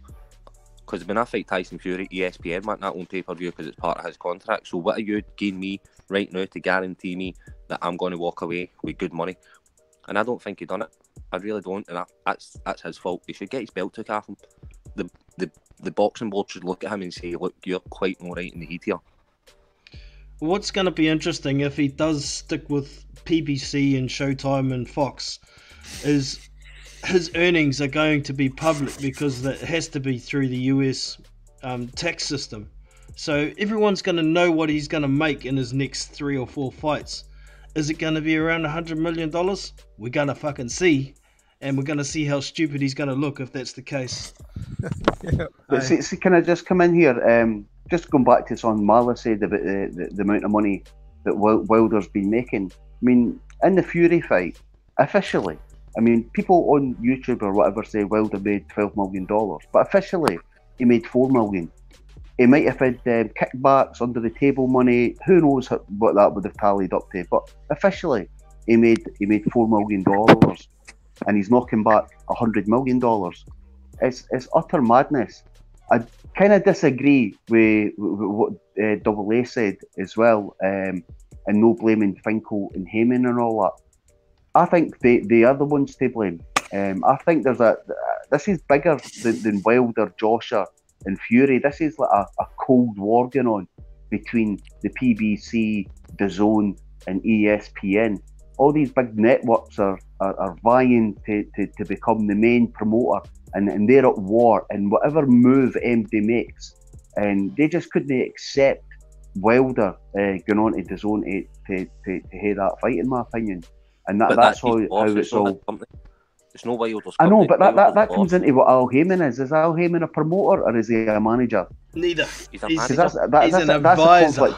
Because when I fight Tyson Fury, ESPN want that on pay-per-view because it's part of his contract. So what are you giving me right now to guarantee me that I'm going to walk away with good money? And I don't think he done it. I really don't, and that's his fault. He should get his belt took off him. The boxing board should look at him and say, "Look, you're quite all right in the heat here." What's going to be interesting if he does stick with PBC and Showtime and Fox is his earnings are going to be public because it has to be through the US tax system. So everyone's going to know what he's going to make in his next 3 or 4 fights. Is it going to be around $100 million? We're going to fucking see. And we're going to see how stupid he's going to look if that's the case. See, can I just come in here? Just going back to something Marla said about the amount of money that Wilder's been making. I mean, in the Fury fight, officially, I mean, people on YouTube or whatever say Wilder made $12 million, but officially he made $4 million. He might have had kickbacks, under the table money. Who knows what that would have tallied up to? But officially, he made $4 million, and he's knocking back $100 million. It's utter madness. I kind of disagree with what Double A said as well, and no blaming Finkel and Heyman and all that. I think they are the ones to blame. I think this is bigger than Wilder, Joshua and Fury. This is like a cold war going on between the PBC, DAZN and ESPN. All these big networks are vying to become the main promoter, and they're at war, and whatever move MD makes, and they just couldn't accept Wilder going on to DAZN to hear that fight, in my opinion. And that's how it's all. It's no Wilder's. I know, but that comes into what Al Heyman is. Is Al Heyman a promoter or is he a manager? Neither. He's a manager. He's an advisor.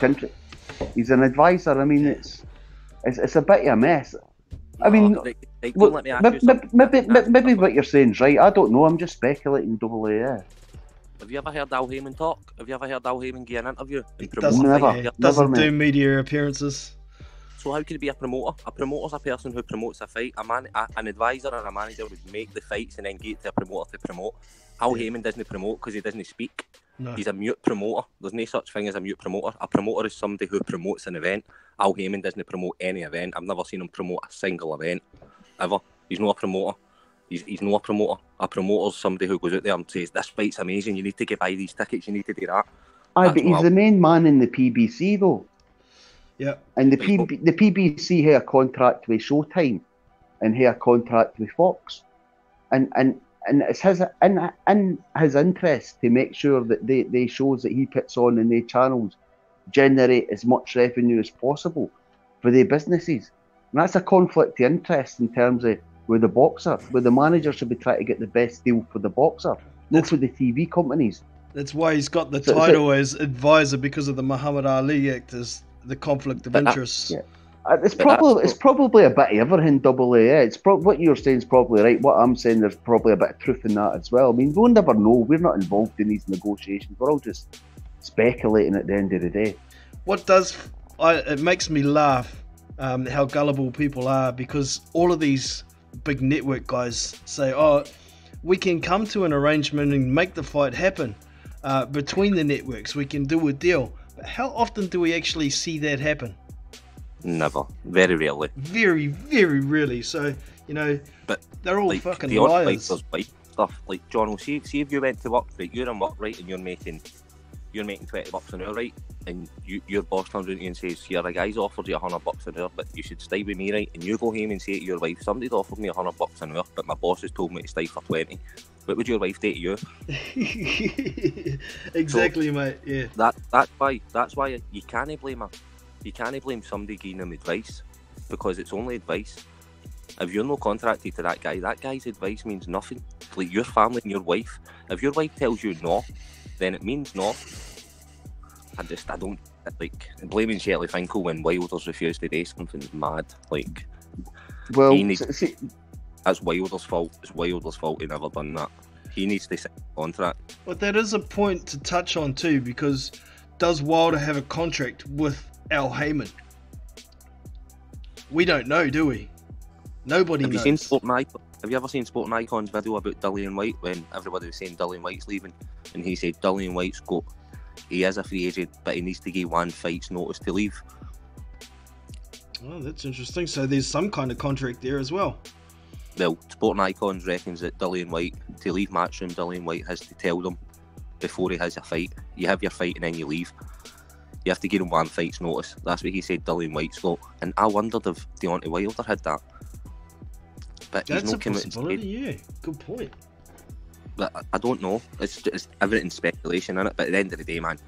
He's an advisor. I mean, it's a bit of a mess. I mean, let me ask you maybe what you're saying is right. I don't know. I'm just speculating. Double A. Yeah. Have you ever heard Al Heyman talk? Have you ever heard Al Heyman give an interview? Doesn't do media appearances. So how could he be a promoter? A promoter's a person who promotes a fight. An advisor and a manager would make the fights and then get to a promoter to promote. Al Heyman doesn't promote because he doesn't speak. No. He's a mute promoter. There's no such thing as a mute promoter. A promoter is somebody who promotes an event. Al Heyman doesn't promote any event. I've never seen him promote a single event, ever. He's not a promoter. He's not a promoter. A promoter's somebody who goes out there and says, "This fight's amazing, you need to buy these tickets, you need to do that." But he's the main man in the PBC though. Yeah. And the PBC had a contract with Showtime and had a contract with Fox. And it's in his interest to make sure that they shows that he puts on in their channels generate as much revenue as possible for their businesses. And that's a conflict of interest in terms of with the boxer, where the manager should be trying to get the best deal for the boxer, not for the TV companies. That's why he's got the title as advisor, because of the Muhammad Ali Act, as the conflict of interest. Yeah. It's probably a bit of everything, Double A. What you're saying is probably right. What I'm saying, there's probably a bit of truth in that as well. I mean, we'll never know. We're not involved in these negotiations. We're all just speculating at the end of the day. It makes me laugh how gullible people are, because all of these big network guys say, "Oh, we can come to an arrangement and make the fight happen between the networks. We can do a deal." But how often do we actually see that happen? Never. Very rarely. Very, very rarely. So, but they're all like, fucking liars. Stuff like, John, see if you went to work, right? You're in work, right, and you're making $20 an hour, right? And your boss turns around to you and says, "Here, a guy's offered you $100 an hour, but you should stay with me, right?" And you go home and say to your wife, "Somebody's offered me $100 an hour, but my boss has told me to stay for 20. What would your wife do to you? Exactly, So, mate. Yeah. That's why you can't blame her. You can't blame somebody giving them advice, because it's only advice. If you're not contracted to that guy's advice means nothing. Like your family and your wife. If your wife tells you no, then it means no. I don't like blaming Shirley Finkel when Wilder's refused to do something's mad. Like, well, that's Wilder's fault. It's Wilder's fault he never done that. He needs to sign a contract. But that is a point to touch on too, because does Wilder have a contract with Al Heyman? We don't know, do we? Nobody knows. Have you ever seen Sporting Icon's video about Dillian White when everybody was saying Dillian White's leaving, and he said Dillian White's he is a free agent, but he needs to give 1 fight's notice to leave. Oh, that's interesting. So there's some kind of contract there as well. Well, Sporting Icons reckons that Dillian White, to leave Matchroom, Dillian White has to tell them before he has a fight. You have your fight and then you leave. You have to give him 1 fight's notice. That's what he said Dillian White's got. And I wondered if Deontay Wilder had that. But that's a possibility, yeah. Good point. But I don't know. It's everything's speculation in it. But at the end of the day, man,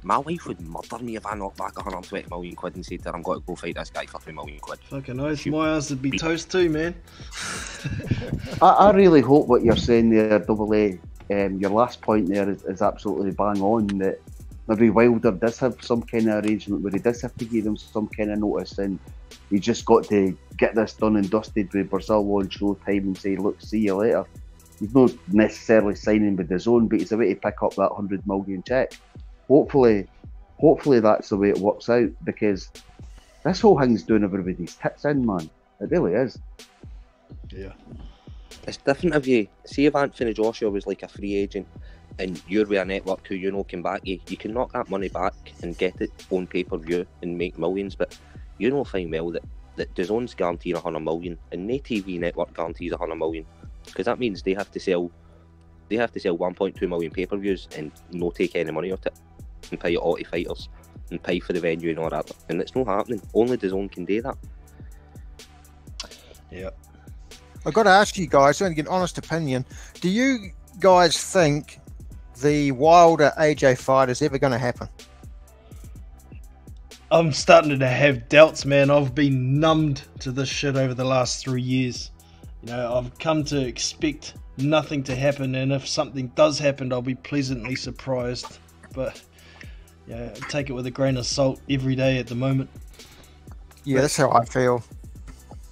my wife would murder me if I knocked back 120 million quid and said that I'm going to go fight this guy for 2 million quid. Fucking oath, my ass would be toast too, man. I really hope what you're saying there, Double A, your last point there is absolutely bang on, that maybe Wilder does have some kind of arrangement where he does have to give them some kind of notice, and he just got to get this done and dusted with Brazil on Showtime and say, look, see you later. He's not necessarily signing with his own, but he's a way to pick up that 100 million check. Hopefully that's the way it works out, because this whole thing's doing everybody's tits in, man. It really is. Yeah. It's different if Anthony Joshua was like a free agent and you're with a network who can back you can knock that money back and get it on pay-per-view and make millions, but you know fine well that DAZN's guaranteeing 100 million and no TV network guarantees 100 million, because that means they have to sell 1.2 million pay-per-views and not take any money out of it, and pay all the fighters and pay for the venue and all that, and it's not happening. Only DAZN can do that. Yeah. I've got to ask you guys, I want to get an honest opinion. Do you guys think the Wilder AJ fight is ever going to happen? I'm starting to have doubts, man. I've been numbed to this shit over the last 3 years. You know, I've come to expect nothing to happen, and if something does happen, I'll be pleasantly surprised. But yeah, take it with a grain of salt every day at the moment. Yeah, that's how I feel.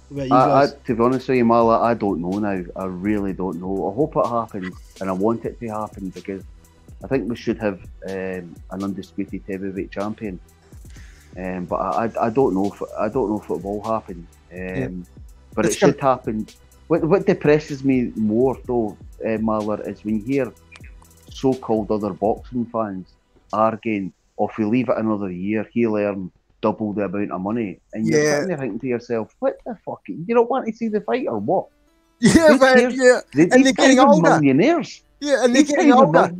What about you guys? To be honest with you, Marla, I don't know now. I really don't know. I hope it happens, and I want it to happen, because I think we should have an undisputed heavyweight champion. But I don't know if it will happen. But it should happen. What depresses me more, though, Marla, is when you hear so-called other boxing fans arguing, if we leave it another year, he'll earn double the amount of money. And you're sitting there thinking to yourself, what the fuck? You don't want to see the fight or what? Yeah, man, yeah. And they're getting older. Millionaires. Yeah, and they're getting older.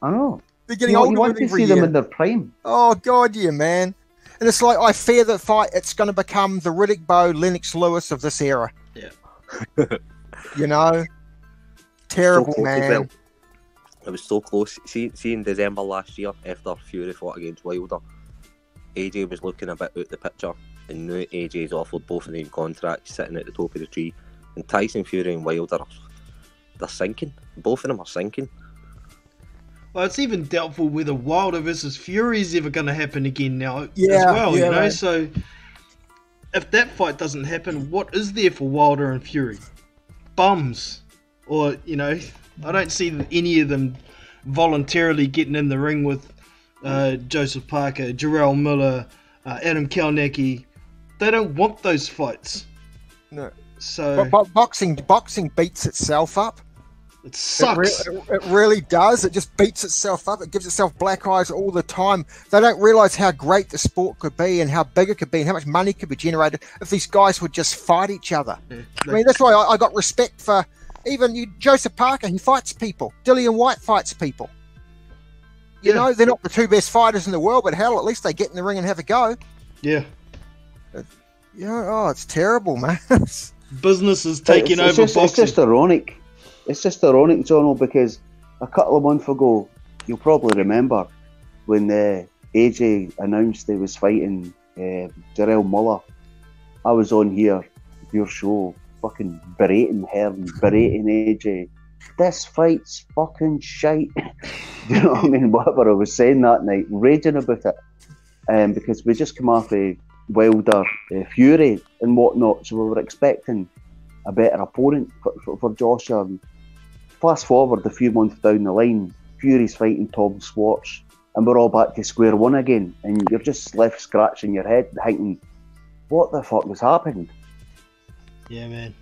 I know. They're getting older. You want to see them in their prime. Oh, God, yeah, man. And it's like, I fear that fight, it's going to become the Riddick Bowe, Lennox Lewis of this era. Yeah. You know? Terrible, so man. It was so close. See in December last year, after Fury fought against Wilder, AJ was looking a bit out the picture, and now AJ's offered both of them contracts sitting at the top of the tree. And Tyson Fury and Wilder, they're sinking. Both of them are sinking. Well, it's even doubtful whether Wilder versus Fury is ever going to happen again now as well, you know? Right. So, if that fight doesn't happen, what is there for Wilder and Fury? Bums. Or, you know, I don't see any of them voluntarily getting in the ring with Joseph Parker, Jarrell Miller, Adam Kalnacki. They don't want those fights. No. So, but boxing beats itself up. It sucks. It really does. It just beats itself up. It gives itself black eyes all the time. They don't realise how great the sport could be and how big it could be and how much money could be generated if these guys would just fight each other. Yeah. I mean, that's why I got respect for even Joseph Parker. He fights people. Dillian White fights people. You know, they're not the two best fighters in the world, but hell, at least they get in the ring and have a go. Yeah. Oh, it's terrible, man. Business is taking over boxing. It's just ironic. it's just ironic, Jono, because a couple of months ago, you'll probably remember when AJ announced he was fighting Jarrell Muller. I was on here, your show, fucking berating her and berating AJ. This fight's fucking shite. Do you know what I mean? Whatever I was saying that night, raging about it, because we just come off a Wilder, Fury and whatnot, so we were expecting a better opponent for Joshua. And fast forward a few months down the line, Fury's fighting Tom Swartz, and we're all back to square one again, and you're just left scratching your head thinking, what the fuck has happened? Yeah, man.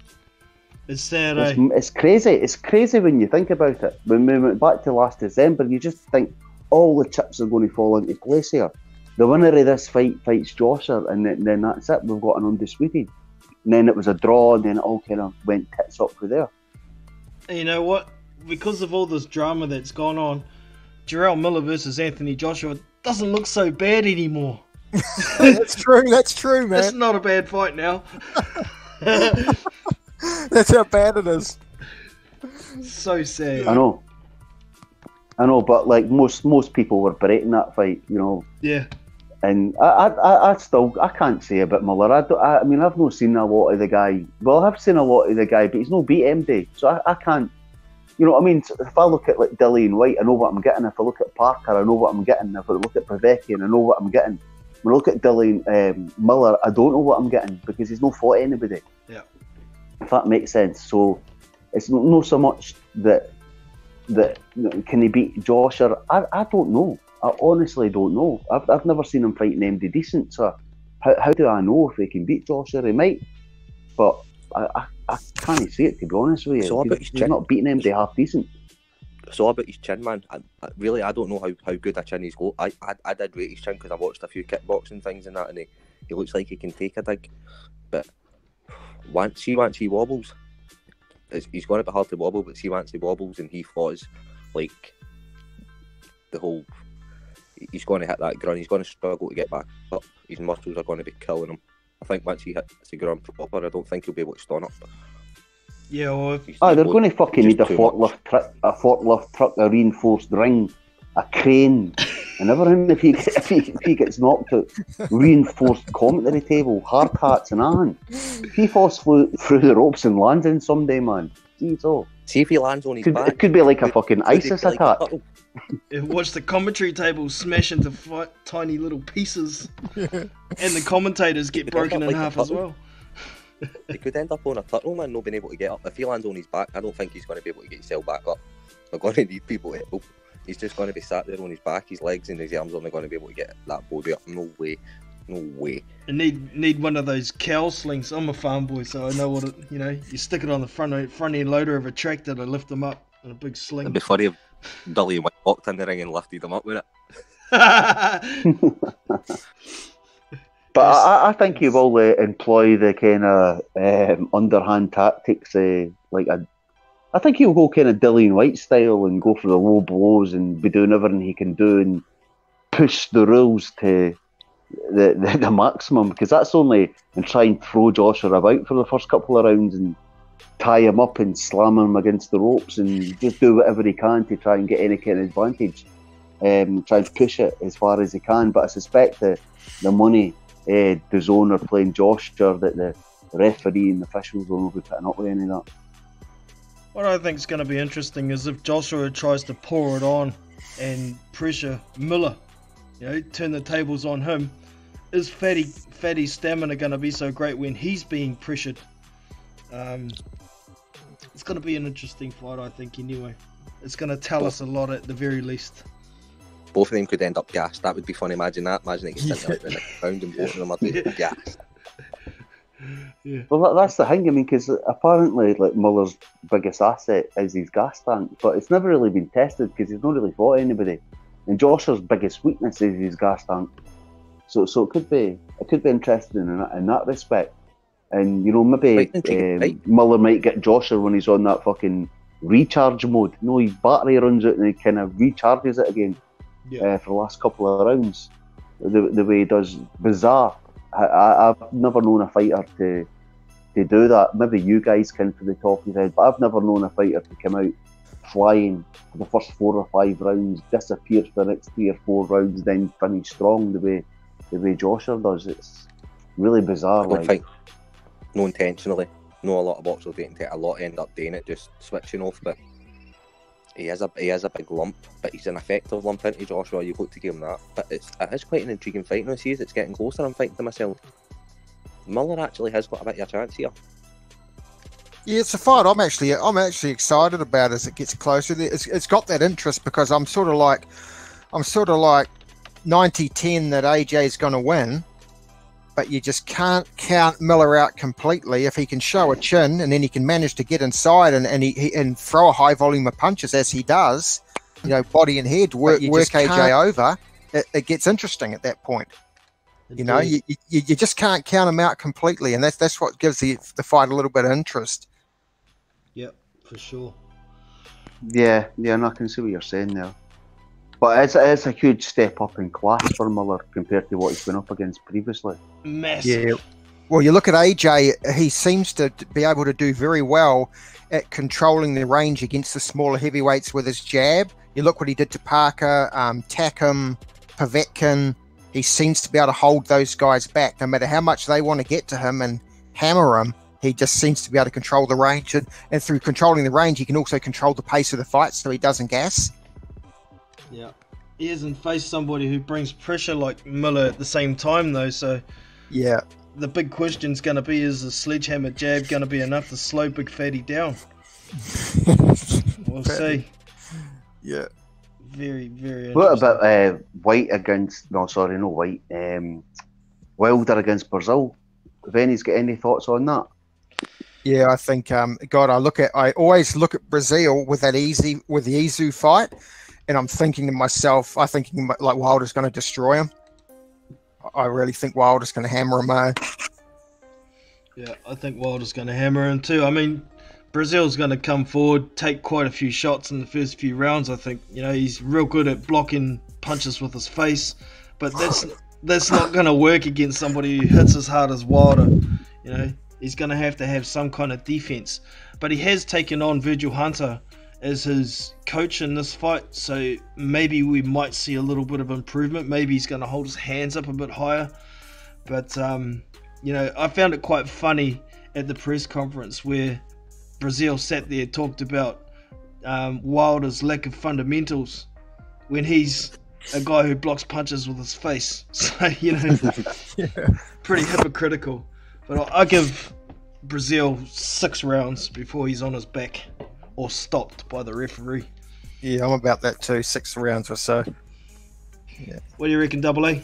It's sad, it's crazy. It's crazy when you think about it. When we went back to last December, you just think all the chips are going to fall into place here. The winner of this fight fights Joshua, and then that's it. We've got an undisputed. And then it was a draw, and then it all kind of went tits up from there. And you know what? Because of all this drama that's gone on, Jarrell Miller versus Anthony Joshua doesn't look so bad anymore. That's true, man. It's not a bad fight now. That's how bad it is. So sad. I know, but like most people were berating that fight, you know. Yeah. And I still can't say about Muller. I mean, I've not seen a lot of the guy. Well, I've seen a lot of the guy, but he's no beat MD, so I can't. You know what I mean? If I look at like Dillian White, I know what I'm getting. If I look at Parker, I know what I'm getting. If I look at Povetkin, I know what I'm getting. When I look at Dillian Miller, I don't know what I'm getting because he's not fought anybody. Yeah. If that makes sense. So it's not so much that can he beat Joshua? I don't know. I honestly don't know. I've never seen him fight an MD decent. So how do I know if he can beat Joshua? He might, but I can't see it, to be honest with you. He's not beating MD half decent. So about his chin, man. I don't know how good a chin he's got. I did rate his chin because I watched a few kickboxing things and that, and he looks like he can take a dig. But once he wobbles, he's going to be hard to wobble. But once he wobbles and he falls, like the whole, he's going to hit that ground. He's going to struggle to get back up. His muscles are going to be killing him. I think once he hits the ground proper, I don't think he'll be able to stand up. Yeah, well, they're going to fucking need a forklift truck, a reinforced ring, a crane, and everything. If he gets knocked out, reinforced commentary table, hard hats and on. If he falls through the ropes and lands in someday, man, geez, see if he lands on his back. It could be like a fucking ISIS attack. Watch the commentary table smash into tiny little pieces, and the commentators get broken in half as well. He could end up on a turtle, man, not being able to get up. If he lands on his back, I don't think he's going to be able to get himself back up. They're going to need people to help. He's just going to be sat there on his back, his legs and his arms aren't going to be able to get that body up. No way. I need one of those cow slings. I'm a farm boy, so I know what you stick it on the front end loader of a tractor to lift them up in a big sling. It'd be funny if Dillian White walked in the ring and lifted him up with it. But I think you will employ the kind of underhand tactics. I think he'll go kind of Dillian White style and go for the low blows and be doing everything he can do and push the rules to the maximum, because that's only and try and throw Joshua about for the first couple of rounds and tie him up and slam him against the ropes and just do whatever he can to try and get any kind of advantage. Try and push it as far as he can. But I suspect the money the zone are playing Joshua, that the referee and the officials will not be putting up with any of that. What I think is going to be interesting is if Joshua tries to pour it on and pressure Miller, turn the tables on him. Is Fatty's stamina going to be so great when he's being pressured? It's going to be an interesting fight, I think, anyway. It's going to tell us a lot at the very least. Both of them could end up gassed. That would be fun. Imagine that. Imagine it gets into like the next round and both of them are gassed. Yeah. Well, that's the thing. I mean, because apparently, like, Muller's biggest asset is his gas tank, but it's never really been tested because he's not really fought anybody. And Joshua's biggest weakness is his gas tank. So it could be interesting in that respect. And maybe Muller might get Joshua when he's on that fucking recharge mode. His battery runs out and he kind of recharges it again for the last couple of rounds. The way he does, bizarre. I've never known a fighter to to do that. Maybe you guys can for the top of your head, but I've never known a fighter to come out flying for the first 4 or 5 rounds, disappear for the next 3 or 4 rounds, then finish strong the way Joshua does. It's really bizarre. Like, no intentionally. No, a lot of boxers a lot end up doing it, just switching off. But he is a big lump, but he's an effective lump into Joshua. You've got to give him that. But it is quite an intriguing fight. Now, see, as it's getting closer, I'm thinking to myself, Muller actually has got a bit of a chance here. Yeah, it's a fight I'm actually excited about as it gets closer. It's got that interest because I'm sort of like 90-10 that AJ is going to win, but you just can't count Miller out completely. If he can show a chin and then he can manage to get inside and throw a high volume of punches as he does, body and head work AJ over, it gets interesting at that point. Indeed. You just can't count him out completely, and that's what gives the fight a little bit of interest. Yep, for sure. Yeah, and I can see what you're saying there. But it's a huge step up in class for Miller compared to what he's been up against previously. Massive. Yeah. Well, you look at AJ, he seems to be able to do very well at controlling the range against the smaller heavyweights with his jab. You look what he did to Parker, Takam, Povetkin. He seems to be able to hold those guys back. No matter how much they want to get to him and hammer him, he just seems to be able to control the range. And through controlling the range, he can also control the pace of the fight so he doesn't gas. Yeah. He hasn't faced somebody who brings pressure like Miller at the same time, though. So yeah, the big question's going to be, is the sledgehammer jab going to be enough to slow Big Fatty down? We'll see. Yeah. Very, very interesting. What about White against... No, sorry, no White. Wilder against Brazil. Have any's got any thoughts on that? Yeah, I think, I always look at Brazil with the Izu fight, and I'm thinking to myself, like Wilder's going to destroy him. I really think Wilder's going to hammer him. Yeah, I think Wilder's going to hammer him too. I mean, Brazil's going to come forward, take quite a few shots in the first few rounds. I think, he's real good at blocking punches with his face, but that's not going to work against somebody who hits as hard as Wilder. He's going to have some kind of defense. But he has taken on Virgil Hunter as his coach in this fight, so maybe we might see a little bit of improvement. Maybe he's going to hold his hands up a bit higher. But, I found it quite funny at the press conference where Brazil sat there and talked about Wilder's lack of fundamentals when he's a guy who blocks punches with his face. So, pretty hypocritical. But I give Brazil 6 rounds before he's on his back or stopped by the referee. Yeah, I'm about that too, 6 rounds or so. Yeah. What do you reckon, Double A?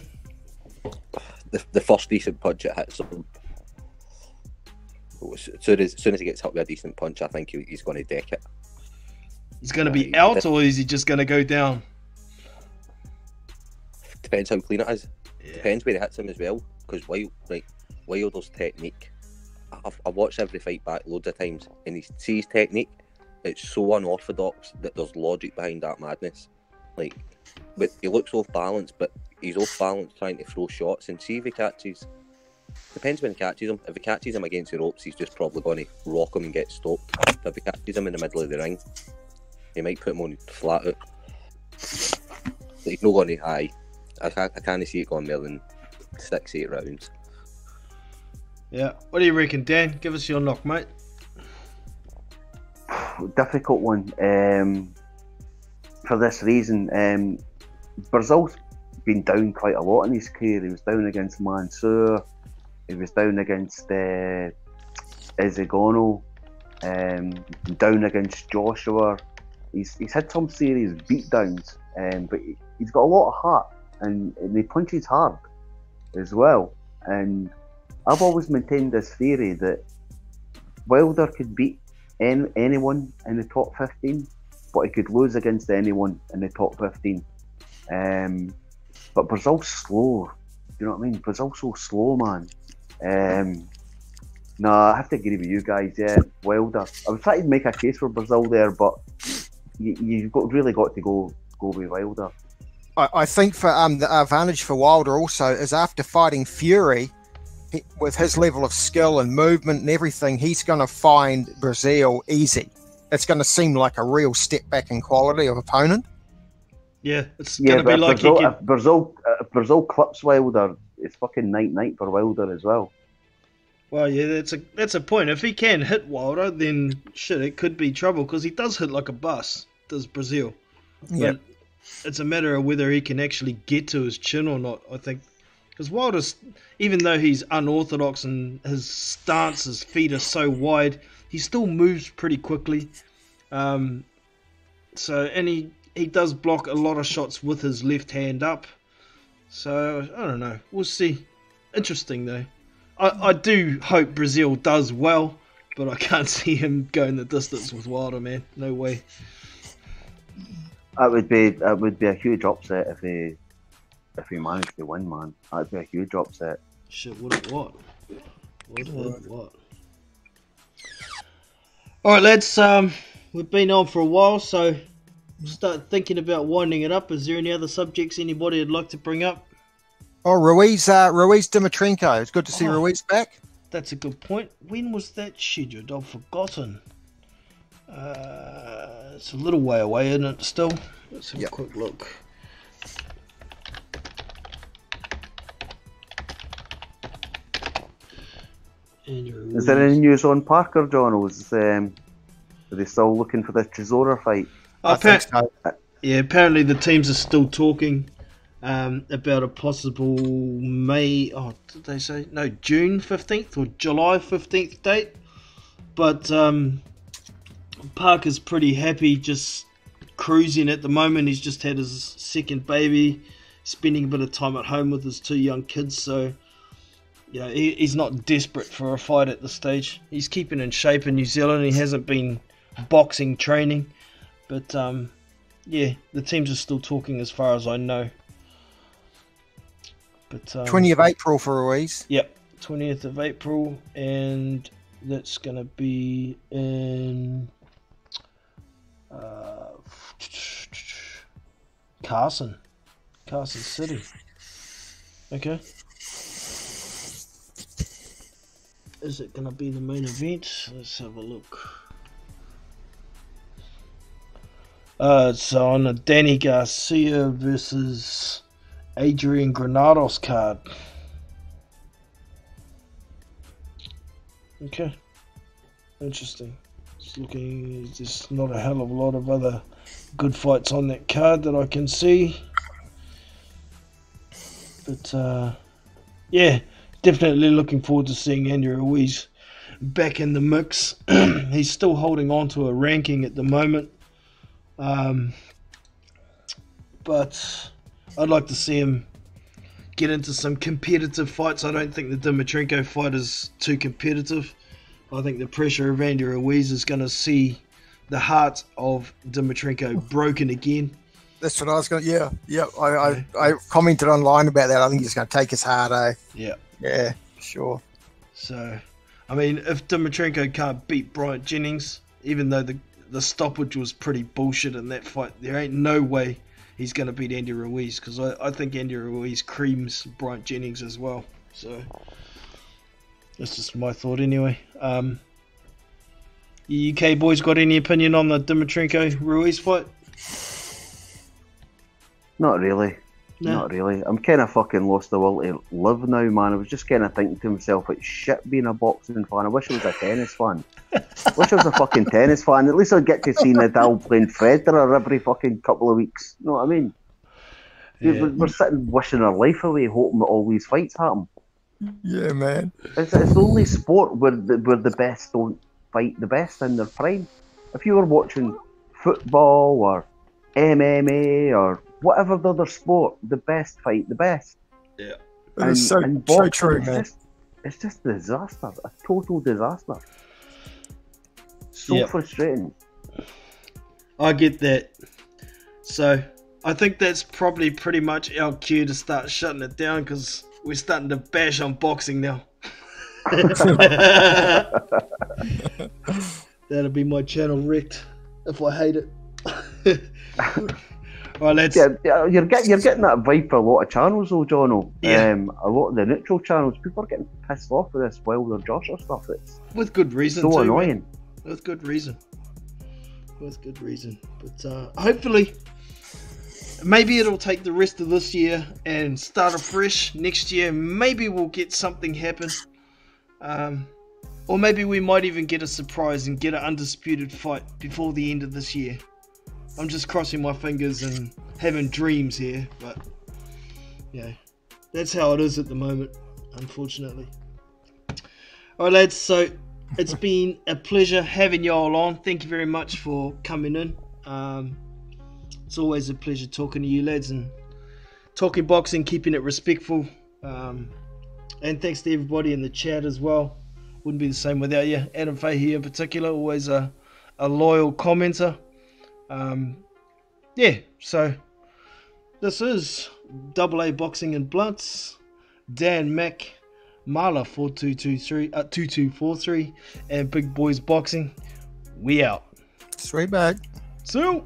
The first decent punch it hits him. As soon as he gets hit with a decent punch, I think he's going to deck it. He's going to be out, or is he just going to go down? Depends how clean it is. Yeah. Depends where he hits him as well. Because Wilder's technique, I've watched every fight back loads of times, and he sees technique. It's so unorthodox that there's logic behind that madness. But he looks off balance, but he's off balance trying to throw shots. And see if he catches. Depends when he catches him. If he catches him against the ropes, he's just probably going to rock him and get stopped. But if he catches him in the middle of the ring, he might put him on flat out. But he's not going to high. I can't see it going more than 6-8 rounds. Yeah. What do you reckon, Dan? Give us your knock, mate. Difficult one. For this reason, Brazil's been down quite a lot in his career. He was down against Mansour. He was down against Ezegono. Down against Joshua. He's had some serious beatdowns, but he's got a lot of heart, and he punches hard as well. And I've always maintained this theory that Wilder could beat anyone in the top 15, but he could lose against anyone in the top 15. But Brazil's slow. Do you know what I mean? Brazil's so slow, man. I have to agree with you guys. Yeah, Wilder. I was trying to make a case for Brazil there, but you've really got to go with Wilder. I think for the advantage for Wilder also is after fighting Fury, with his level of skill and movement and everything, he's going to find Brazil easy. It's going to seem like a real step back in quality of opponent. Yeah, it's going to be like if Brazil clips Wilder, it's fucking night for Wilder as well. Well, yeah, that's a point. If he can hit Wilder, then shit, it could be trouble because he does hit like a bus, does Brazil. Yeah. But it's a matter of whether he can actually get to his chin or not, I think. Because Wilder's, even though he's unorthodox and his stance, his feet are so wide, he still moves pretty quickly. And he does block a lot of shots with his left hand up. So, I don't know. We'll see. Interesting, though. I do hope Brazil does well, but I can't see him going the distance with Wilder, man. No way. That would be a huge upset if he managed to win, man. That'd be a huge upset. Shit, what? Alright, lads, we've been on for a while, so we'll start thinking about winding it up. Is there any other subjects anybody would like to bring up? Oh, Ruiz Dimitrenko. It's good to see Ruiz back. That's a good point. When was that scheduled? I've forgotten. It's a little way away, isn't it, still? Let's have a quick look. Is there any news on Parker, John? Are they still looking for the Chisora fight? I think so. Yeah, apparently the teams are still talking about a possible did they say? No, June 15th or July 15th date. But Parker's pretty happy just cruising at the moment. He's just had his second baby, spending a bit of time at home with his two young kids, so yeah, he's not desperate for a fight at this stage. He's keeping in shape in New Zealand. He hasn't been boxing training, but yeah, the teams are still talking as far as I know. But 20th of April for Ruiz. Yep, 20th of April, and that's going to be in Carson City. Okay. Is it going to be the main event? Let's have a look. It's on a Danny Garcia versus Adrian Granados card. Okay. Interesting. Just looking, there's not a hell of a lot of other good fights on that card that I can see. But, yeah, definitely looking forward to seeing Andrew Ruiz back in the mix. He's still holding on to a ranking at the moment. But I'd like to see him get into some competitive fights. I don't think the Dimitrenko fight is too competitive. I think the pressure of Andy Ruiz is going to see the heart of Dimitrenko broken again. That's what I was going to... Yeah. I commented online about that. I think he's going to take his heart, eh? Yeah, sure. So, I mean, if Dimitrenko can't beat Bryant Jennings, even though the stoppage was pretty bullshit in that fight, there ain't no way he's going to beat Andy Ruiz, because I think Andy Ruiz creams Bryant Jennings as well. So, that's just my thought anyway. You UK boys got any opinion on the Dimitrenko-Ruiz fight? Not really. No. Not really. I'm kind of fucking lost the will to live now, man. I was just kind of thinking to myself, it's shit being a boxing fan. I wish I was a tennis fan. Wish I was a fucking tennis fan. At least I'd get to see Nadal playing Federer every fucking couple of weeks. You know what I mean? Yeah. We're sitting wishing our life away, hoping that all these fights happen. Yeah, man. It's the only sport where the best don't fight the best in their prime. If you were watching football or MMA or whatever the other sport, the best fight the best. Yeah. It's so true, man. It's just a disaster. A total disaster. So frustrating. I get that. So, I think that's probably pretty much our cue to start shutting it down, because we're starting to bash on boxing now. That'll be my channel wrecked if I hate it. Well, let's. Yeah, you're getting that vibe for a lot of channels, though, Jono. Yeah. A lot of the neutral channels, people are getting pissed off with this Wilder Joshua stuff. It's with good reason. so too, annoying. Man. With good reason. But hopefully, maybe it'll take the rest of this year and start afresh next year. Maybe we'll get something happen. Or maybe we might even get a surprise and get an undisputed fight before the end of this year. I'm just crossing my fingers and having dreams here, but yeah, that's how it is at the moment, unfortunately. Alright lads, so it's been a pleasure having you all on. Thank you very much for coming in. It's always a pleasure talking to you lads and talking boxing, keeping it respectful. And thanks to everybody in the chat as well. Wouldn't be the same without you. Adam Fahey in particular, always a loyal commenter. Yeah, so this is AA Boxing and Blunts, Dan Mac, Marla 2243, and Big Boys Boxing. We out. Sweet bag. So.